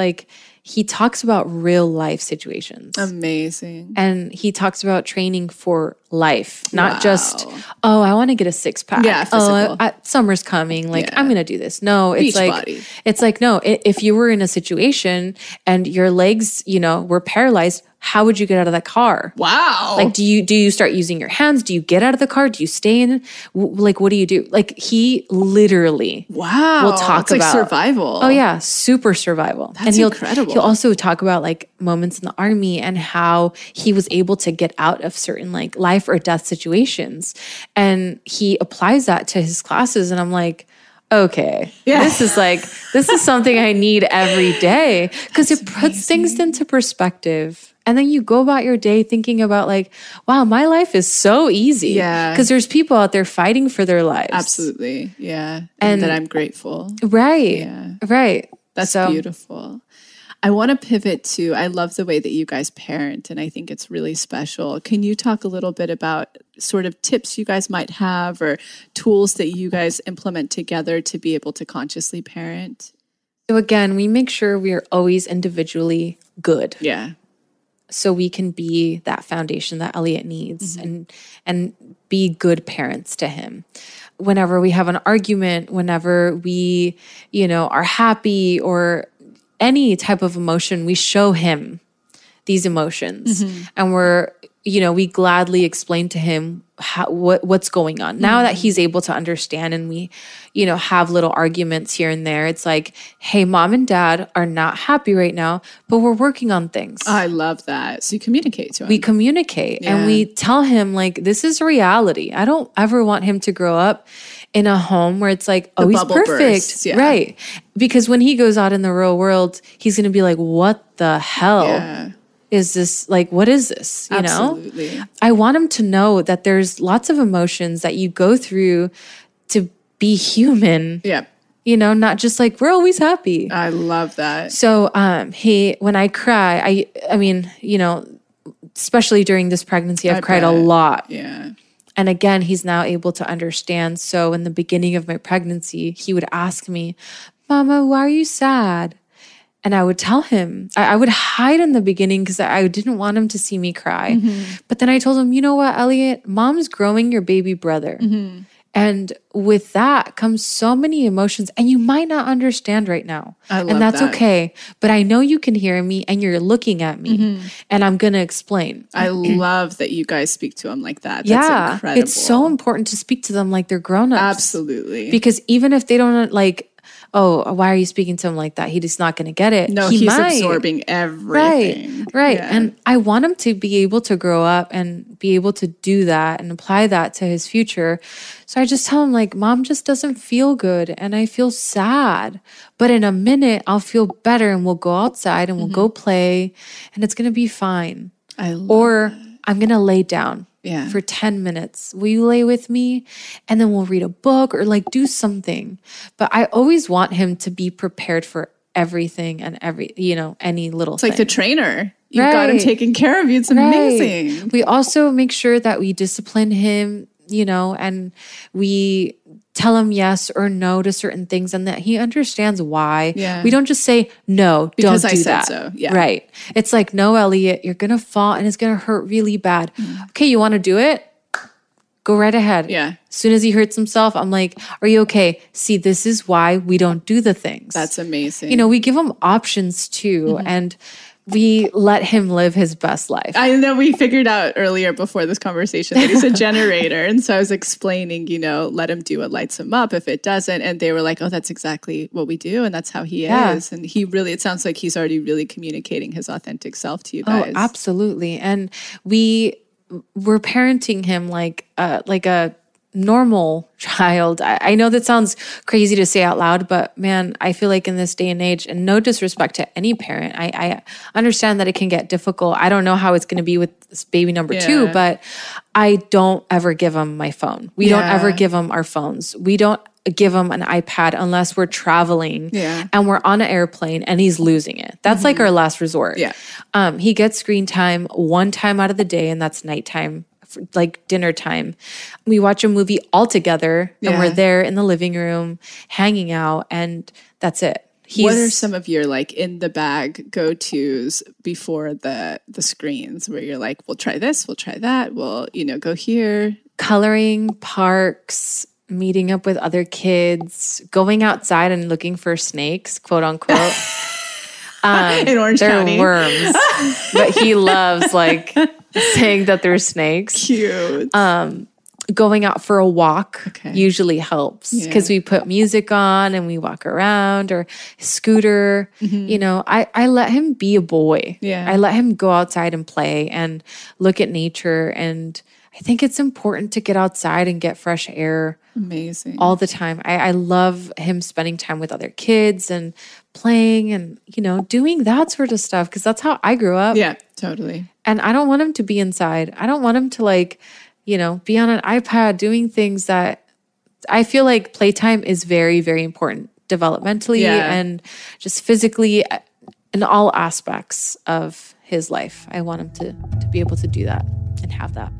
he talks about real life situations. Amazing. And he talks about training for life, not just, I want to get a 6-pack. Yeah, physical. Summer's coming. I'm going to do this. No, it's Beachbody. It's no, if you were in a situation and your legs, were paralyzed, how would you get out of that car? Wow. Do you start using your hands? Do you get out of the car? Do you stay in? What do you do? He literally will talk about survival. Oh yeah, super survival. That's incredible. He'll also talk about moments in the Army and how he was able to get out of certain life or death situations. And he applies that to his classes. And I'm like, okay, this is something I need every day because it puts things into perspective. And then you go about your day thinking about wow, my life is so easy. Yeah. Because there's people out there fighting for their lives. Absolutely. Yeah. And that I'm grateful. Right. Yeah. Right. That's beautiful. I want to pivot to, I love the way that you guys parent, and I think it's really special. Can you talk a little bit about sort of tips you guys might have or tools that you guys implement together to be able to consciously parent? So again, we make sure we are always individually good. Yeah. So we can be that foundation that Elliot needs and be good parents to him. Whenever we have an argument, whenever we, are happy or any type of emotion, we show him these emotions and we gladly explain to him what's going on. Now that he's able to understand and we, have little arguments here and there, it's hey, mom and dad are not happy right now, but we're working on things. I love that. So you communicate to him. We communicate and we tell him this is reality. I don't ever want him to grow up in a home where it's he's perfect. Bursts, Right. Because when he goes out in the real world, he's going to be what the hell? Yeah. Is this what is this? Absolutely. I want him to know that there's lots of emotions that you go through to be human. Yeah. not just like, we're always happy. I love that. So when I cry, I mean, especially during this pregnancy, I've cried a lot. Yeah. And again, he's now able to understand. So in the beginning of my pregnancy, he would ask me, Mama, why are you sad? And I would tell him. I would hide in the beginning because I didn't want him to see me cry. Mm-hmm. But then I told him, you know what, Elliot, Mom's growing your baby brother. Mm-hmm. And with that comes so many emotions, and you might not understand right now. I love and that's that. Okay. But I know you can hear me and you're looking at me, and I'm going to explain. I love that you guys speak to them like that. That's incredible. It's so important to speak to them like they're grown-ups. Absolutely. Because even if they don't oh, why are you speaking to him like that? He's not going to get it. No, he's absorbing everything. Right. Yeah. And I want him to be able to grow up and be able to do that and apply that to his future. So I just tell him Mom just doesn't feel good and I feel sad. But in a minute, I'll feel better and we'll go outside and we'll go play and it's going to be fine. I'm going to lay down. Yeah. For 10 minutes. Will you lay with me? And then we'll read a book or do something. But I always want him to be prepared for everything and any little thing. It's like the trainer. You've got him taking care of you. It's amazing. We also make sure that we discipline him, and we tell him yes or no to certain things and that he understands why. Yeah. We don't just say, no, because don't do that. Because I said so. Yeah. Right. It's like, no, Elliot, you're going to fall and it's going to hurt really bad. Okay, you want to do it? Go right ahead. Yeah. As soon as he hurts himself, I'm like, are you okay? See, this is why we don't do the things. That's amazing. We give him options too. And we let him live his best life. I know we figured out earlier before this conversation that he's a generator. And so I was explaining, let him do what lights him up if it doesn't. And they were like, oh, that's exactly what we do. And that's how he is. And it sounds like he's already really communicating his authentic self to you guys. Oh, absolutely. And we're parenting him like a normal child. I know that sounds crazy to say out loud, but man, I feel like in this day and age, and no disrespect to any parent, I understand that it can get difficult. I don't know how it's going to be with this baby number 2, but I don't ever give him my phone. We don't ever give him our phones. We don't give him an iPad unless we're traveling and we're on an airplane and he's losing it. That's like our last resort. Yeah. He gets screen time one time out of the day, and that's nighttime. Dinner time. We watch a movie all together and we're there in the living room hanging out, and that's it. What are some of your in the bag go-tos before the screens where you're like, we'll try this, we'll try that, we'll, go here? Coloring, parks, meeting up with other kids, going outside and looking for snakes, quote unquote. In Orange County. They're worms. But he loves saying that they're snakes. Cute. Going out for a walk usually helps because we put music on and we walk around, or scooter. I let him be a boy. Yeah. I let him go outside and play and look at nature. And I think it's important to get outside and get fresh air. Amazing. All the time. I love him spending time with other kids and playing and, doing that sort of stuff, because that's how I grew up. Yeah, totally. And I don't want him to be inside. I don't want him to be on an iPad doing things that I feel like playtime is very, very important developmentally and just physically in all aspects of his life. I want him to be able to do that and have that.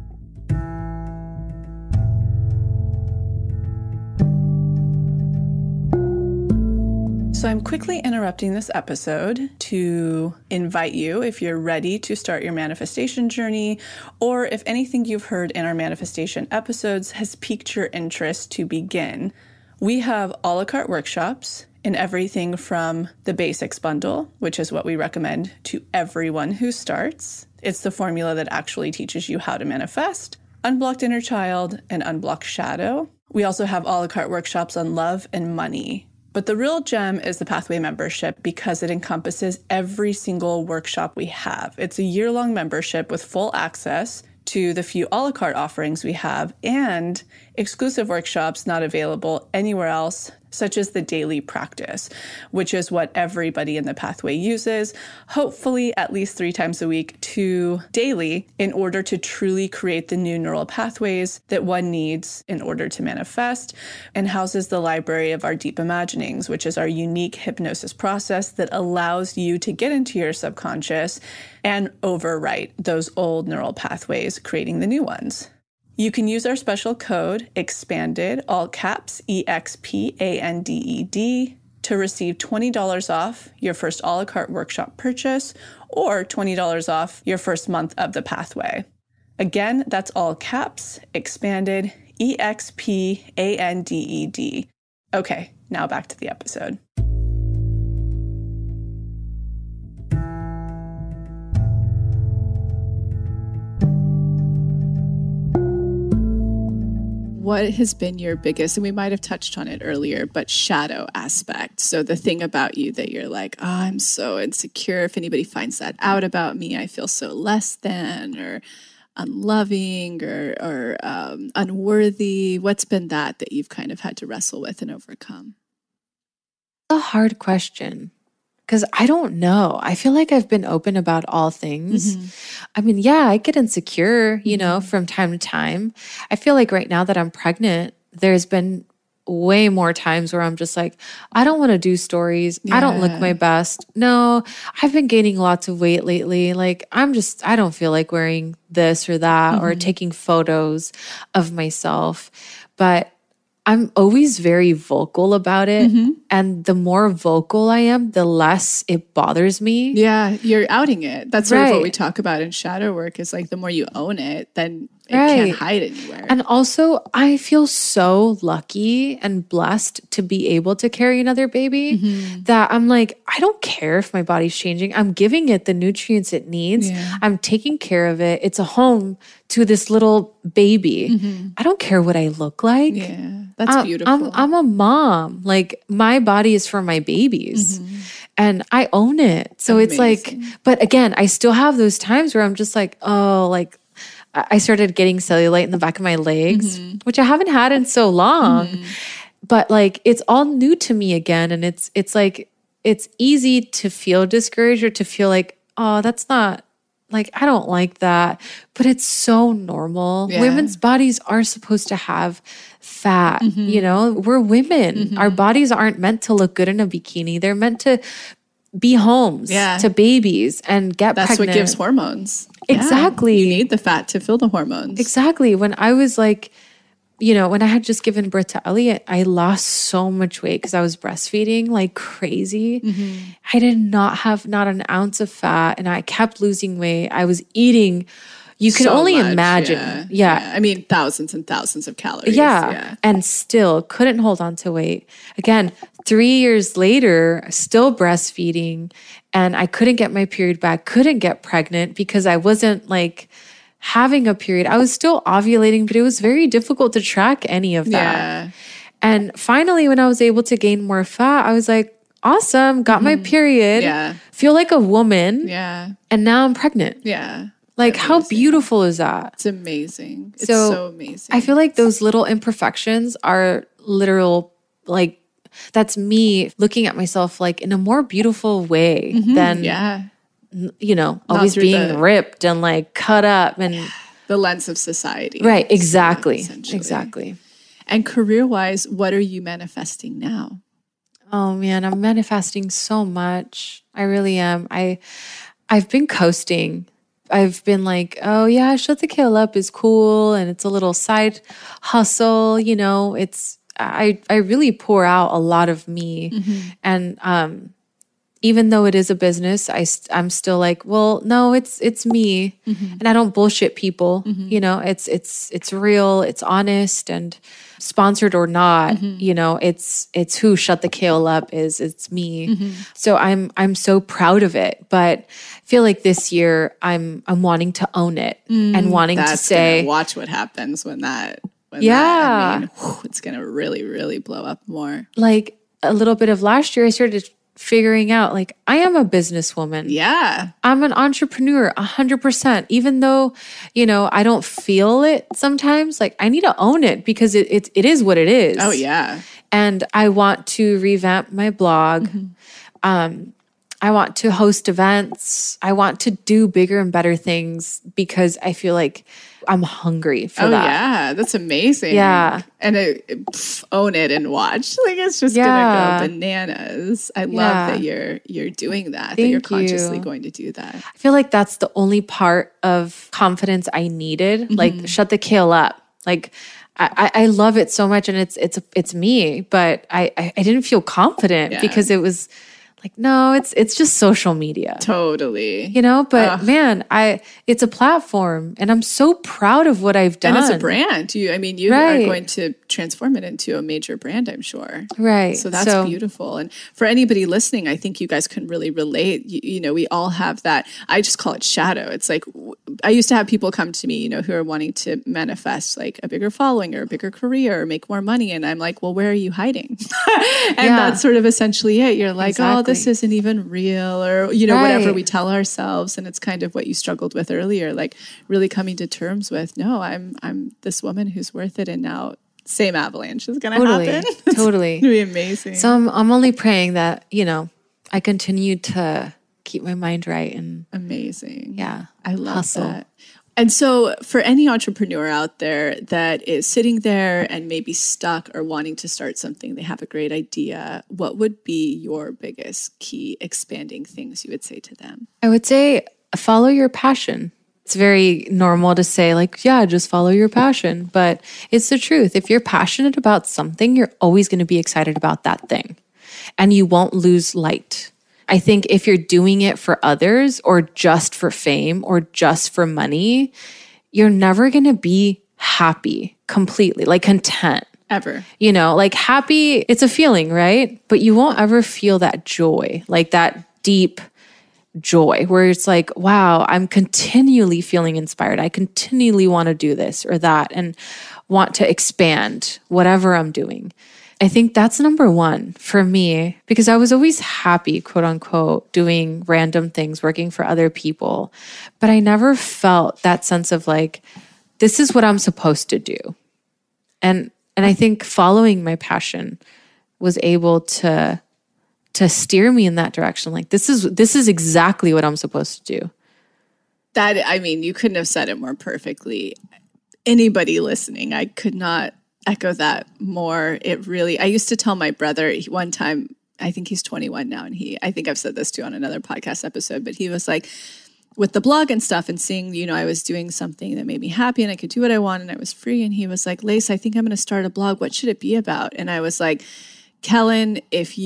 So I'm quickly interrupting this episode to invite you, if you're ready to start your manifestation journey, or if anything you've heard in our manifestation episodes has piqued your interest to begin. We have a la carte workshops in everything from the basics bundle, which is what we recommend to everyone who starts. It's the formula that actually teaches you how to manifest, unblocked inner child, and unblocked shadow. We also have a la carte workshops on love and money. But the real gem is the Pathway membership, because it encompasses every single workshop we have. It's a year-long membership with full access to the few a la carte offerings we have, and exclusive workshops not available anywhere else, such as the daily practice, which is what everybody in the pathway uses, hopefully at least 3 times a week to daily, in order to truly create the new neural pathways that one needs in order to manifest, and houses the library of our deep imaginings, which is our unique hypnosis process that allows you to get into your subconscious and overwrite those old neural pathways, creating the new ones. You can use our special code, EXPANDED, all caps, EXPANDED, to receive $20 off your first a la carte workshop purchase or $20 off your first month of the pathway. Again, that's all caps, EXPANDED, EXPANDED. Okay, now back to the episode. What has been your biggest, and we might have touched on it earlier, but shadow aspect? So the thing about you that you're like, oh, I'm so insecure. If anybody finds that out about me, I feel so less than or unloving or unworthy. What's been that you've kind of had to wrestle with and overcome? A hard question. Because I don't know. I feel like I've been open about all things. I mean, yeah, I get insecure, from time to time. I feel like right now that I'm pregnant, there's been way more times where I'm just like, I don't want to do stories. I don't look my best. No, I've been gaining lots of weight lately. Like, I don't feel like wearing this or that or taking photos of myself. But I'm always very vocal about it. And the more vocal I am, the less it bothers me. Yeah, you're outing it. That's sort of what we talk about in shadow work, is like the more you own it, then it can't hide anywhere. And also, I feel so lucky and blessed to be able to carry another baby that I'm like, I don't care if my body's changing. I'm giving it the nutrients it needs. I'm taking care of it. It's a home to this little baby. I don't care what I look like. Yeah, that's beautiful. I'm a mom. Like, my body is for my babies. And I own it. So It's like, but again, I still have those times where I'm just like, oh, like, I started getting cellulite in the back of my legs, which I haven't had in so long. But like, it's all new to me again. And it's like, it's easy to feel discouraged or to feel like, oh, that's not, like, I don't like that. But it's so normal. Women's bodies are supposed to have fat. We're women. Our bodies aren't meant to look good in a bikini. They're meant to be homes to babies and get pregnant. That's what gives hormones. Exactly. You need the fat to fill the hormones. Exactly. When I was like, when I had just given birth to Elliot, I lost so much weight because I was breastfeeding like crazy. I did not have not an ounce of fat, and I kept losing weight. I was eating, you can only imagine. Yeah. I mean, thousands and thousands of calories. Yeah. And still couldn't hold on to weight. Again, 3 years later, still breastfeeding, and I couldn't get my period back, couldn't get pregnant because I wasn't like having a period. I was still ovulating, but it was very difficult to track any of that. And finally, when I was able to gain more fat, I was like, awesome, got my period, feel like a woman. And now I'm pregnant. Like, amazing. How beautiful is that? It's amazing. It's so amazing. I feel like those little imperfections are literal, like, that's me looking at myself like in a more beautiful way than, always being ripped and like cut up and the lens of society. Right. Exactly. Exactly. And career-wise, what are you manifesting now? Oh man, I'm manifesting so much. I really am. I've been coasting. I've been like, oh yeah, Shut the Kale Up is cool. And it's a little side hustle, I really pour out a lot of me. And even though it is a business, I'm still like, well, no, it's me. And I don't bullshit people. It's real, it's honest, and sponsored or not, it's who Shut the Kale Up is. It's me. So I'm so proud of it. But I feel like this year I'm wanting to own it and wanting to say, watch what happens when it's going to really, really blow up more. Like a little bit of last year, I started figuring out like, I am a businesswoman. Yeah. I'm an entrepreneur 100%, even though, I don't feel it sometimes. Like I need to own it because it is what it is. Oh yeah. And I want to revamp my blog. I want to host events. I want to do bigger and better things because I feel like I'm hungry for that. Oh yeah, that's amazing. Yeah. And own it and watch. Like it's just gonna go bananas. I love that you're doing that. That you're consciously going to do that. I feel like that's the only part of confidence I needed. Like shut the kale up. Like I love it so much and it's me, but I didn't feel confident because it was like, no, it's just social media. Totally. But man, it's a platform and I'm so proud of what I've done. And it's a brand. You are going to transform it into a major brand, I'm sure. Right. So that's beautiful. And for anybody listening, I think you guys can really relate. We all have that. I just call it shadow. It's like, I used to have people come to me, who are wanting to manifest like a bigger following or a bigger career or make more money. And I'm like, well, where are you hiding? And that's sort of essentially it. You're like, oh, this isn't even real or, whatever we tell ourselves. And it's kind of what you struggled with earlier, like really coming to terms with, no, I'm this woman who's worth it. And now same avalanche is going to happen. Totally. It's going to be amazing. So I'm only praying that, I continue to keep my mind right and amazing. Yeah. I love that. And so for any entrepreneur out there that is sitting there and maybe stuck or wanting to start something, they have a great idea. What would be your biggest key expanding things you would say to them? I would say follow your passion. It's very normal to say like, yeah, just follow your passion. But it's the truth. If you're passionate about something, you're always going to be excited about that thing. And you won't lose light. I think if you're doing it for others or just for fame or just for money, you're never going to be happy completely, like content. Ever. Like happy, it's a feeling, right? But you won't ever feel that joy, like that deep joy where it's like, wow, I'm continually feeling inspired. I continually want to do this or that and want to expand whatever I'm doing. I think that's number one for me because I was always happy, quote unquote, doing random things, working for other people. But I never felt that sense of like, this is what I'm supposed to do. And I think following my passion was able to steer me in that direction. Like, this is exactly what I'm supposed to do. You couldn't have said it more perfectly. Anybody listening, I could not echo that more. I used to tell my brother one time, I think he's 21 now, and I think I've said this too on another podcast episode, but he was like, with the blog and stuff and seeing, I was doing something that made me happy and I could do what I want and I was free. And he was like, Lacy, I think I'm going to start a blog. What should it be about? And I was like, Kellen, if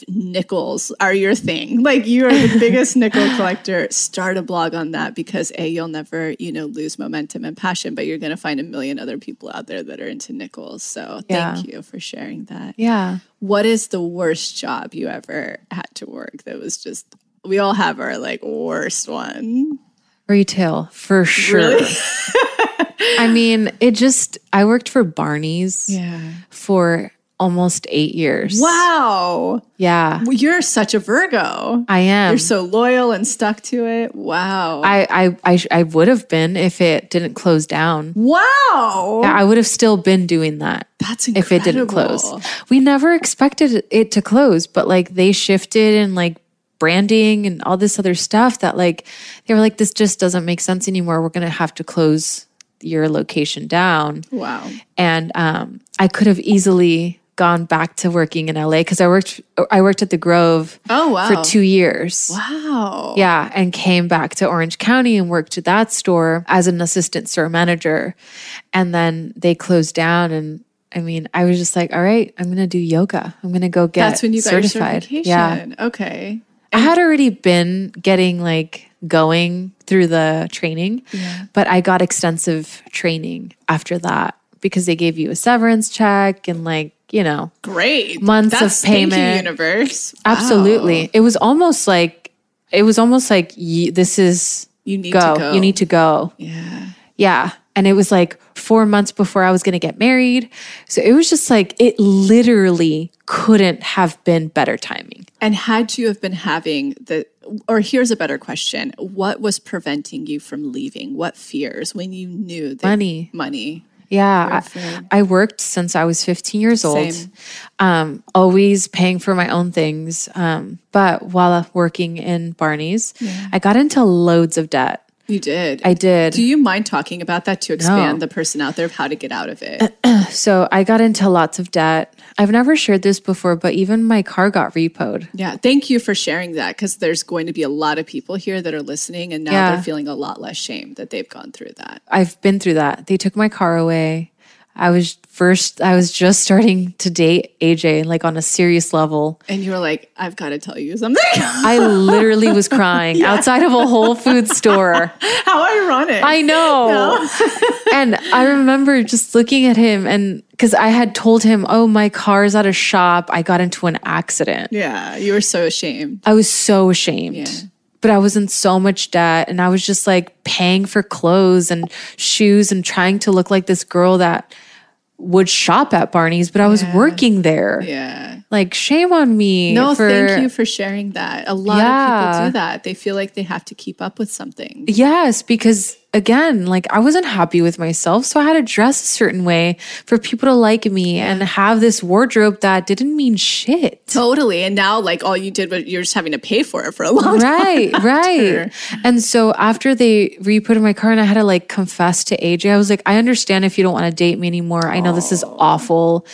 nickels are your thing, like you are the biggest nickel collector, start a blog on that because you'll never, lose momentum and passion, but you're going to find a million other people out there that are into nickels. So thank you for sharing that. Yeah. What is the worst job you ever had to work that was just, we all have our like worst one. Retail, for sure. Really? I worked for Barney's for almost 8 years. Wow. Yeah. Well, you're such a Virgo. I am. You're so loyal and stuck to it. Wow. I would have been if it didn't close down. Wow. Yeah, I would have still been doing that. That's incredible. If it didn't close. We never expected it to close, but like they shifted and like branding and all this other stuff that like, they were like, this just doesn't make sense anymore. We're going to have to close your location down. Wow. And I could have easily gone back to working in LA because I worked at the Grove for 2 years. Wow. Yeah. And came back to Orange County and worked at that store as an assistant store manager. And then they closed down. And I was just like, all right, I'm going to do yoga. I'm going to go get certified. That's when you got your certification. Yeah. Okay. I had already been getting going through the training, but I got extensive training after that because they gave you a severance check and great months of payment. Thank you, universe. Wow. Absolutely. It was almost like this is you need to go. You need to go. Yeah. Yeah. And it was 4 months before I was going to get married. So it was just it literally couldn't have been better timing. And had you have been having or here's a better question. What was preventing you from leaving? What fears when you knew that money? Yeah. I worked since I was 15 years old. Same. Always paying for my own things. But while working in Barney's, I got into loads of debt. You did? I did. Do you mind talking about that to expand the person out there of how to get out of it? So I got into lots of debt. I've never shared this before, but even my car got repoed. Yeah. Thank you for sharing that, because there's going to be a lot of people here that are listening, and now they're feeling a lot less shame that they've gone through that. I've been through that. They took my car away. I was just starting to date AJ, like on a serious level. And you were like, I've got to tell you something. I literally was crying outside of a Whole Foods store. How ironic. I know. No. And I remember just looking at him, and because I had told him, oh, my car's at a shop. I got into an accident. Yeah. You were so ashamed. I was so ashamed. Yeah. But I was in so much debt, and I was just like paying for clothes and shoes and trying to look like this girl that would shop at Barney's, but I was working there. Yeah. Like, shame on me. No, thank you for sharing that. A lot of people do that. They feel like they have to keep up with something. Yes, because again, like I wasn't happy with myself. So I had to dress a certain way for people to like me and have this wardrobe that didn't mean shit. Totally. And now like all you did was you're just having to pay for it for a long time. Right. And so after they re-put in my car and I had to like confess to AJ, I was like, I understand if you don't want to date me anymore. I know this is awful.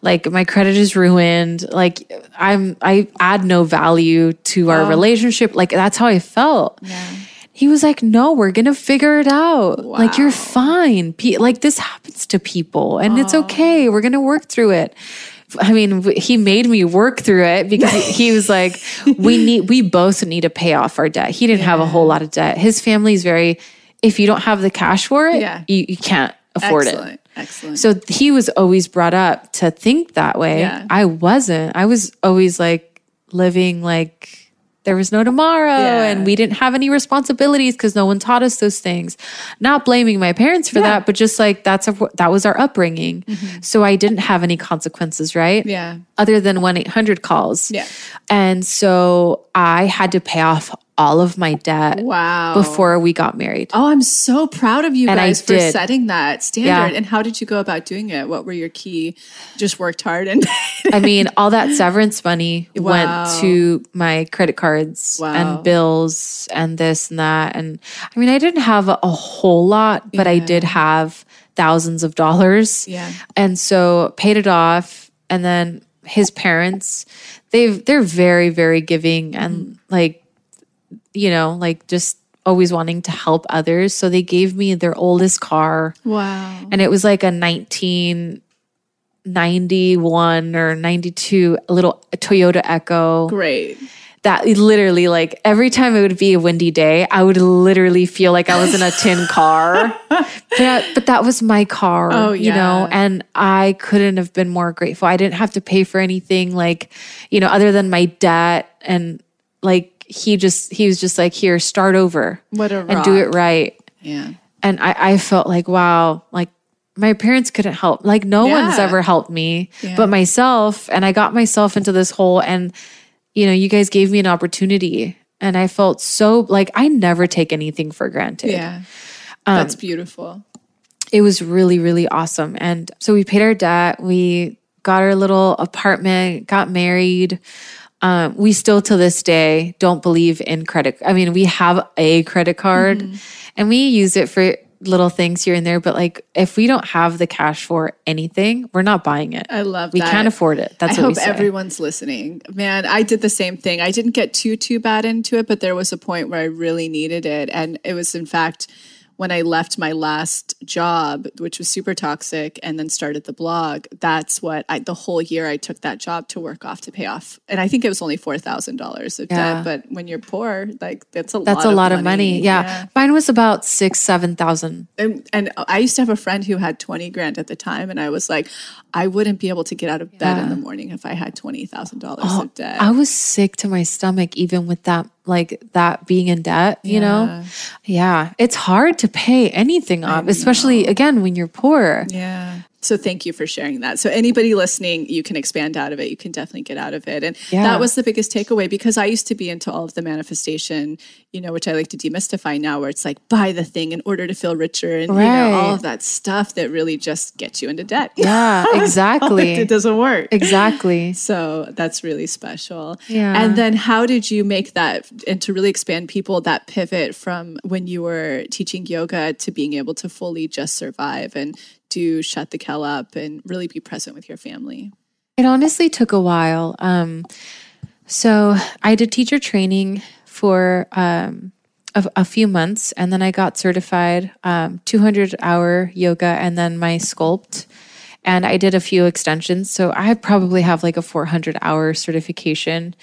Like my credit is ruined. Like I add no value to our relationship. Like that's how I felt. Yeah. He was like, no, we're going to figure it out. Wow. Like, you're fine. Like, this happens to people and it's okay. We're going to work through it. I mean, he made me work through it because he was like, we both need to pay off our debt. He didn't have a whole lot of debt. His family's if you don't have the cash for it, you can't afford it. Excellent. So he was always brought up to think that way. Yeah. I wasn't. I was always like living like there was no tomorrow and we didn't have any responsibilities because no one taught us those things. Not blaming my parents for that, but just like that was our upbringing. Mm-hmm. So I didn't have any consequences, right? Yeah. Other than 1-800 calls. Yeah. And so I had to pay off all of my debt before we got married. Oh, I'm so proud of you guys for setting that standard. Yeah. And how did you go about doing it? What were your key? Just worked hard and I mean, all that severance money went to my credit cards and bills and this and that. And I mean, I didn't have a whole lot, but I did have thousands of dollars. Yeah. And so paid it off. And then his parents, they're very, very giving and like, you know, like just always wanting to help others. So they gave me their oldest car. Wow. And it was like a 1991 or 92 little Toyota Echo. Great. That literally like every time it would be a windy day, I would literally feel like I was in a tin car. But that was my car, you know, and I couldn't have been more grateful. I didn't have to pay for anything like, you know, other than my debt and like, he was just like, here, start over and do it right. Yeah. And I felt like, wow, like my parents couldn't help. Like no one's ever helped me but myself. And I got myself into this hole and, you know, you guys gave me an opportunity and I felt so like I never take anything for granted. Yeah. That's beautiful. It was really, really awesome. And so we paid our debt. We got our little apartment, got married. We still to this day don't believe in credit. I mean, we have a credit card and we use it for little things here and there. But like, if we don't have the cash for anything, we're not buying it. I love we that. We can't afford it. That's what we say. I hope everyone's listening. Man, I did the same thing. I didn't get too bad into it, but there was a point where I really needed it. And it was in fact when I left my last job, which was super toxic, and then started the blog, that's what the whole year I took that job to work off to pay off. And I think it was only $4,000 of debt. But when you're poor, like that's a lot of money. Yeah. Mine was about $6,000-7,000. And I used to have a friend who had 20 grand at the time. And I was like, I wouldn't be able to get out of bed in the morning if I had $20,000 of debt. I was sick to my stomach, even with that, like that being in debt, you know? Yeah. It's hard to pay anything off, especially again, when you're poor. Yeah. So thank you for sharing that. So anybody listening, you can expand out of it. You can definitely get out of it. And that was the biggest takeaway, because I used to be into all of the manifestation, which I like to demystify now, where it's like, buy the thing in order to feel richer and, all of that stuff that really just gets you into debt. Yeah, exactly. It doesn't work. Exactly. So that's really special. Yeah. And then how did you make that, and to really expand people, that pivot from when you were teaching yoga to being able to fully just survive and to shut the hell up and really be present with your family? It honestly took a while. So I did teacher training for a few months, and then I got certified 200-hour yoga and then my sculpt. And I did a few extensions. So I probably have like a 400-hour certification.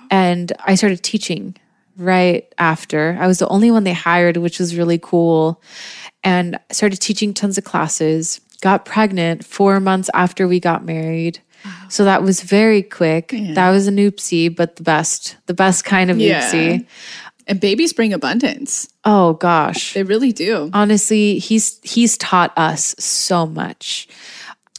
And I started teaching right after. I was the only one they hired, which was really cool. And I started teaching tons of classes, got pregnant 4 months after we got married. Wow. So that was very quick. Yeah. That was an oopsie, but the best kind of oopsie. And babies bring abundance. Oh gosh. They really do. Honestly, he's taught us so much.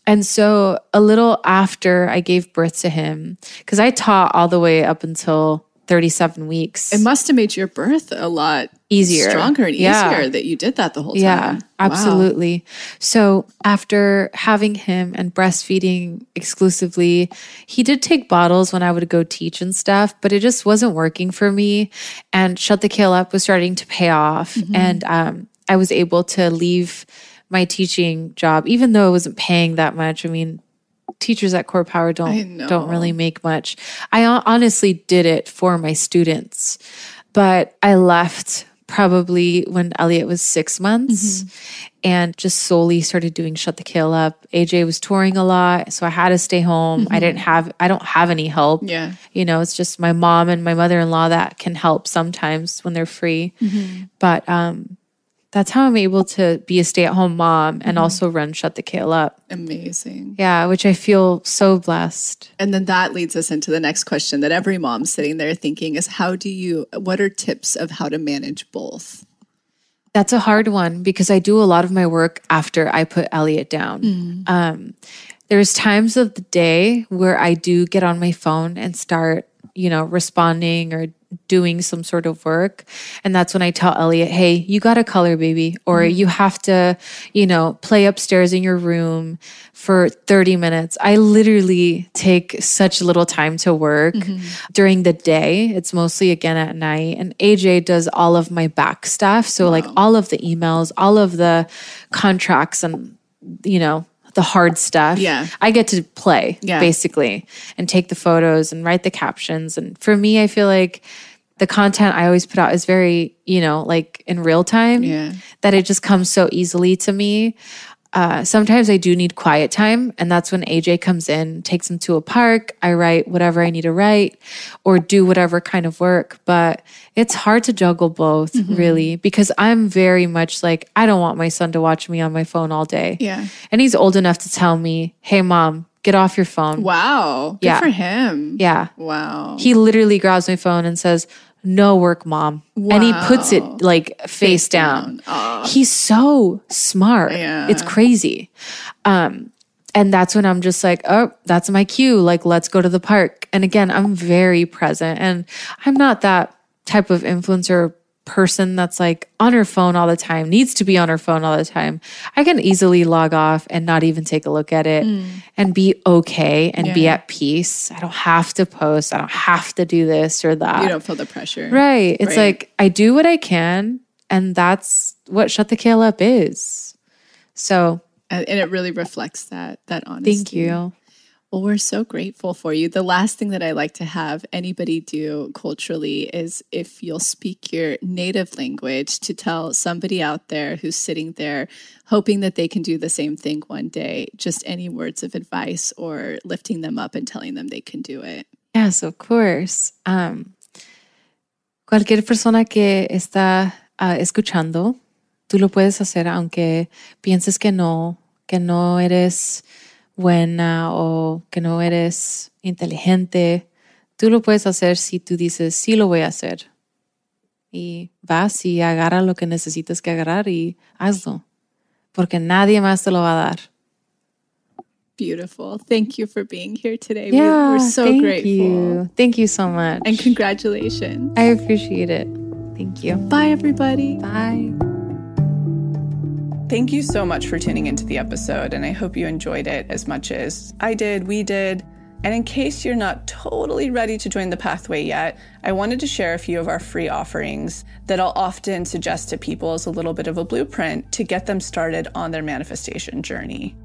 And so a little after I gave birth to him, because I taught all the way up until 37 weeks. It must have made your birth a lot easier, stronger and easier that you did that the whole time. Yeah, absolutely. Wow. So after having him and breastfeeding exclusively, he did take bottles when I would go teach and stuff, but it just wasn't working for me. And Shut the Kale Up was starting to pay off. Mm-hmm. And I was able to leave my teaching job, even though it wasn't paying that much. I mean, teachers at Core Power don't really make much. I honestly did it for my students, but I left probably when Elliot was 6 months and just solely started doing Shut the Kale Up. AJ was touring a lot, so I had to stay home. I don't have any help. Yeah. It's just my mom and my mother-in-law that can help sometimes when they're free. But that's how I'm able to be a stay-at-home mom and also run Shut the Kale Up. Amazing. Yeah, which I feel so blessed. And then that leads us into the next question that every mom's sitting there thinking is, what are tips of how to manage both? That's a hard one because I do a lot of my work after I put Elliot down. There's times of the day where I do get on my phone and start, responding or doing some sort of work. And that's when I tell Elliot, hey, you got to color, baby, or you have to, play upstairs in your room for 30 minutes. I literally take such little time to work during the day. It's mostly again at night. And AJ does all of my back stuff. So like all of the emails, all of the contracts and, the hard stuff. Yeah. I get to play basically and take the photos and write the captions. And for me, I feel like the content I always put out is very, like in real time that it just comes so easily to me. Sometimes I do need quiet time, and that's when AJ comes in, takes him to a park. I write whatever I need to write or do whatever kind of work. But it's hard to juggle both, really, because I'm very much like, I don't want my son to watch me on my phone all day. Yeah. And he's old enough to tell me, hey, Mom, get off your phone. Wow. Good for him. Yeah. Wow. He literally grabs my phone and says, no work, Mom. Wow. And he puts it like face down. He's so smart. Yeah. It's crazy. And that's when I'm just like, oh, that's my cue. Like, let's go to the park. And again, I'm very present. And I'm not that type of influencer person that's like on her phone all the time, needs to be on her phone all the time. I can easily log off and not even take a look at it and be okay and be at peace. I don't have to post. I don't have to do this or that. You don't feel the pressure. Right. It's like I do what I can, and that's what Shut the Kale Up is. So. And it really reflects that honesty. Thank you. Well, we're so grateful for you. The last thing that I like to have anybody do culturally is if you'll speak your native language to tell somebody out there who's sitting there hoping that they can do the same thing one day, just any words of advice or lifting them up and telling them they can do it. Yes, of course. Cualquier persona que está escuchando, tú lo puedes hacer aunque pienses que no eres buena o que no eres inteligente. Tú lo puedes hacer si tú dices, sí lo voy a hacer. Y vas y agarra lo que necesitas que agarrar y hazlo. Porque nadie más te lo va a dar. Beautiful. Thank you for being here today. Yeah, we're so grateful. Thank you so much. And congratulations. I appreciate it. Thank you. Bye, everybody. Bye. Thank you so much for tuning into the episode, and I hope you enjoyed it as much as I did, we did. And in case you're not totally ready to join the pathway yet, I wanted to share a few of our free offerings that I'll often suggest to people as a little bit of a blueprint to get them started on their manifestation journey.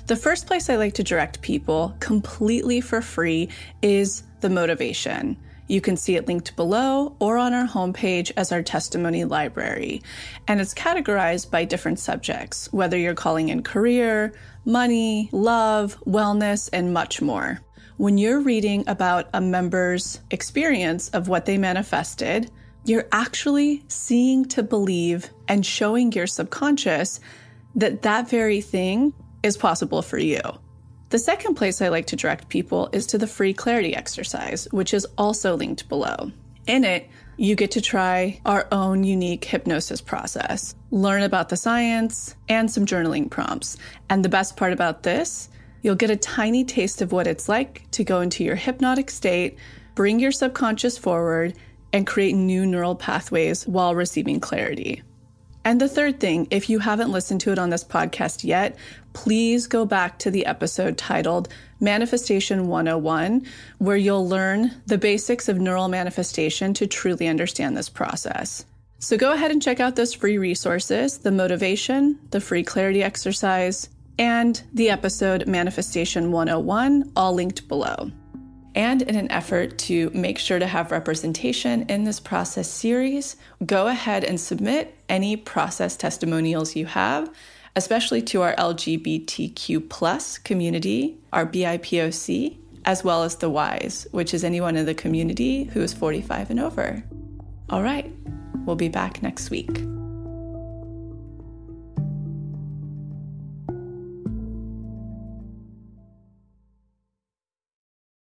The first place I like to direct people completely for free is the motivation. You can see it linked below or on our homepage as our testimony library. And it's categorized by different subjects, whether you're calling in career, money, love, wellness, and much more. When you're reading about a member's experience of what they manifested, you're actually seeing to believe and showing your subconscious that that very thing is possible for you. The second place I like to direct people is to the free clarity exercise, which is also linked below. In it, you get to try our own unique hypnosis process, learn about the science, and some journaling prompts. And the best part about this, you'll get a tiny taste of what it's like to go into your hypnotic state, bring your subconscious forward, and create new neural pathways while receiving clarity. And the third thing, if you haven't listened to it on this podcast yet, please go back to the episode titled Manifestation 101, where you'll learn the basics of neural manifestation to truly understand this process. So go ahead and check out those free resources, the motivation, the free clarity exercise, and the episode Manifestation 101, all linked below. And in an effort to make sure to have representation in this process series, go ahead and submit any process testimonials you have, especially to our LGBTQ+ community, our BIPOC, as well as the Ys, which is anyone in the community who is 45 and over. All right, we'll be back next week.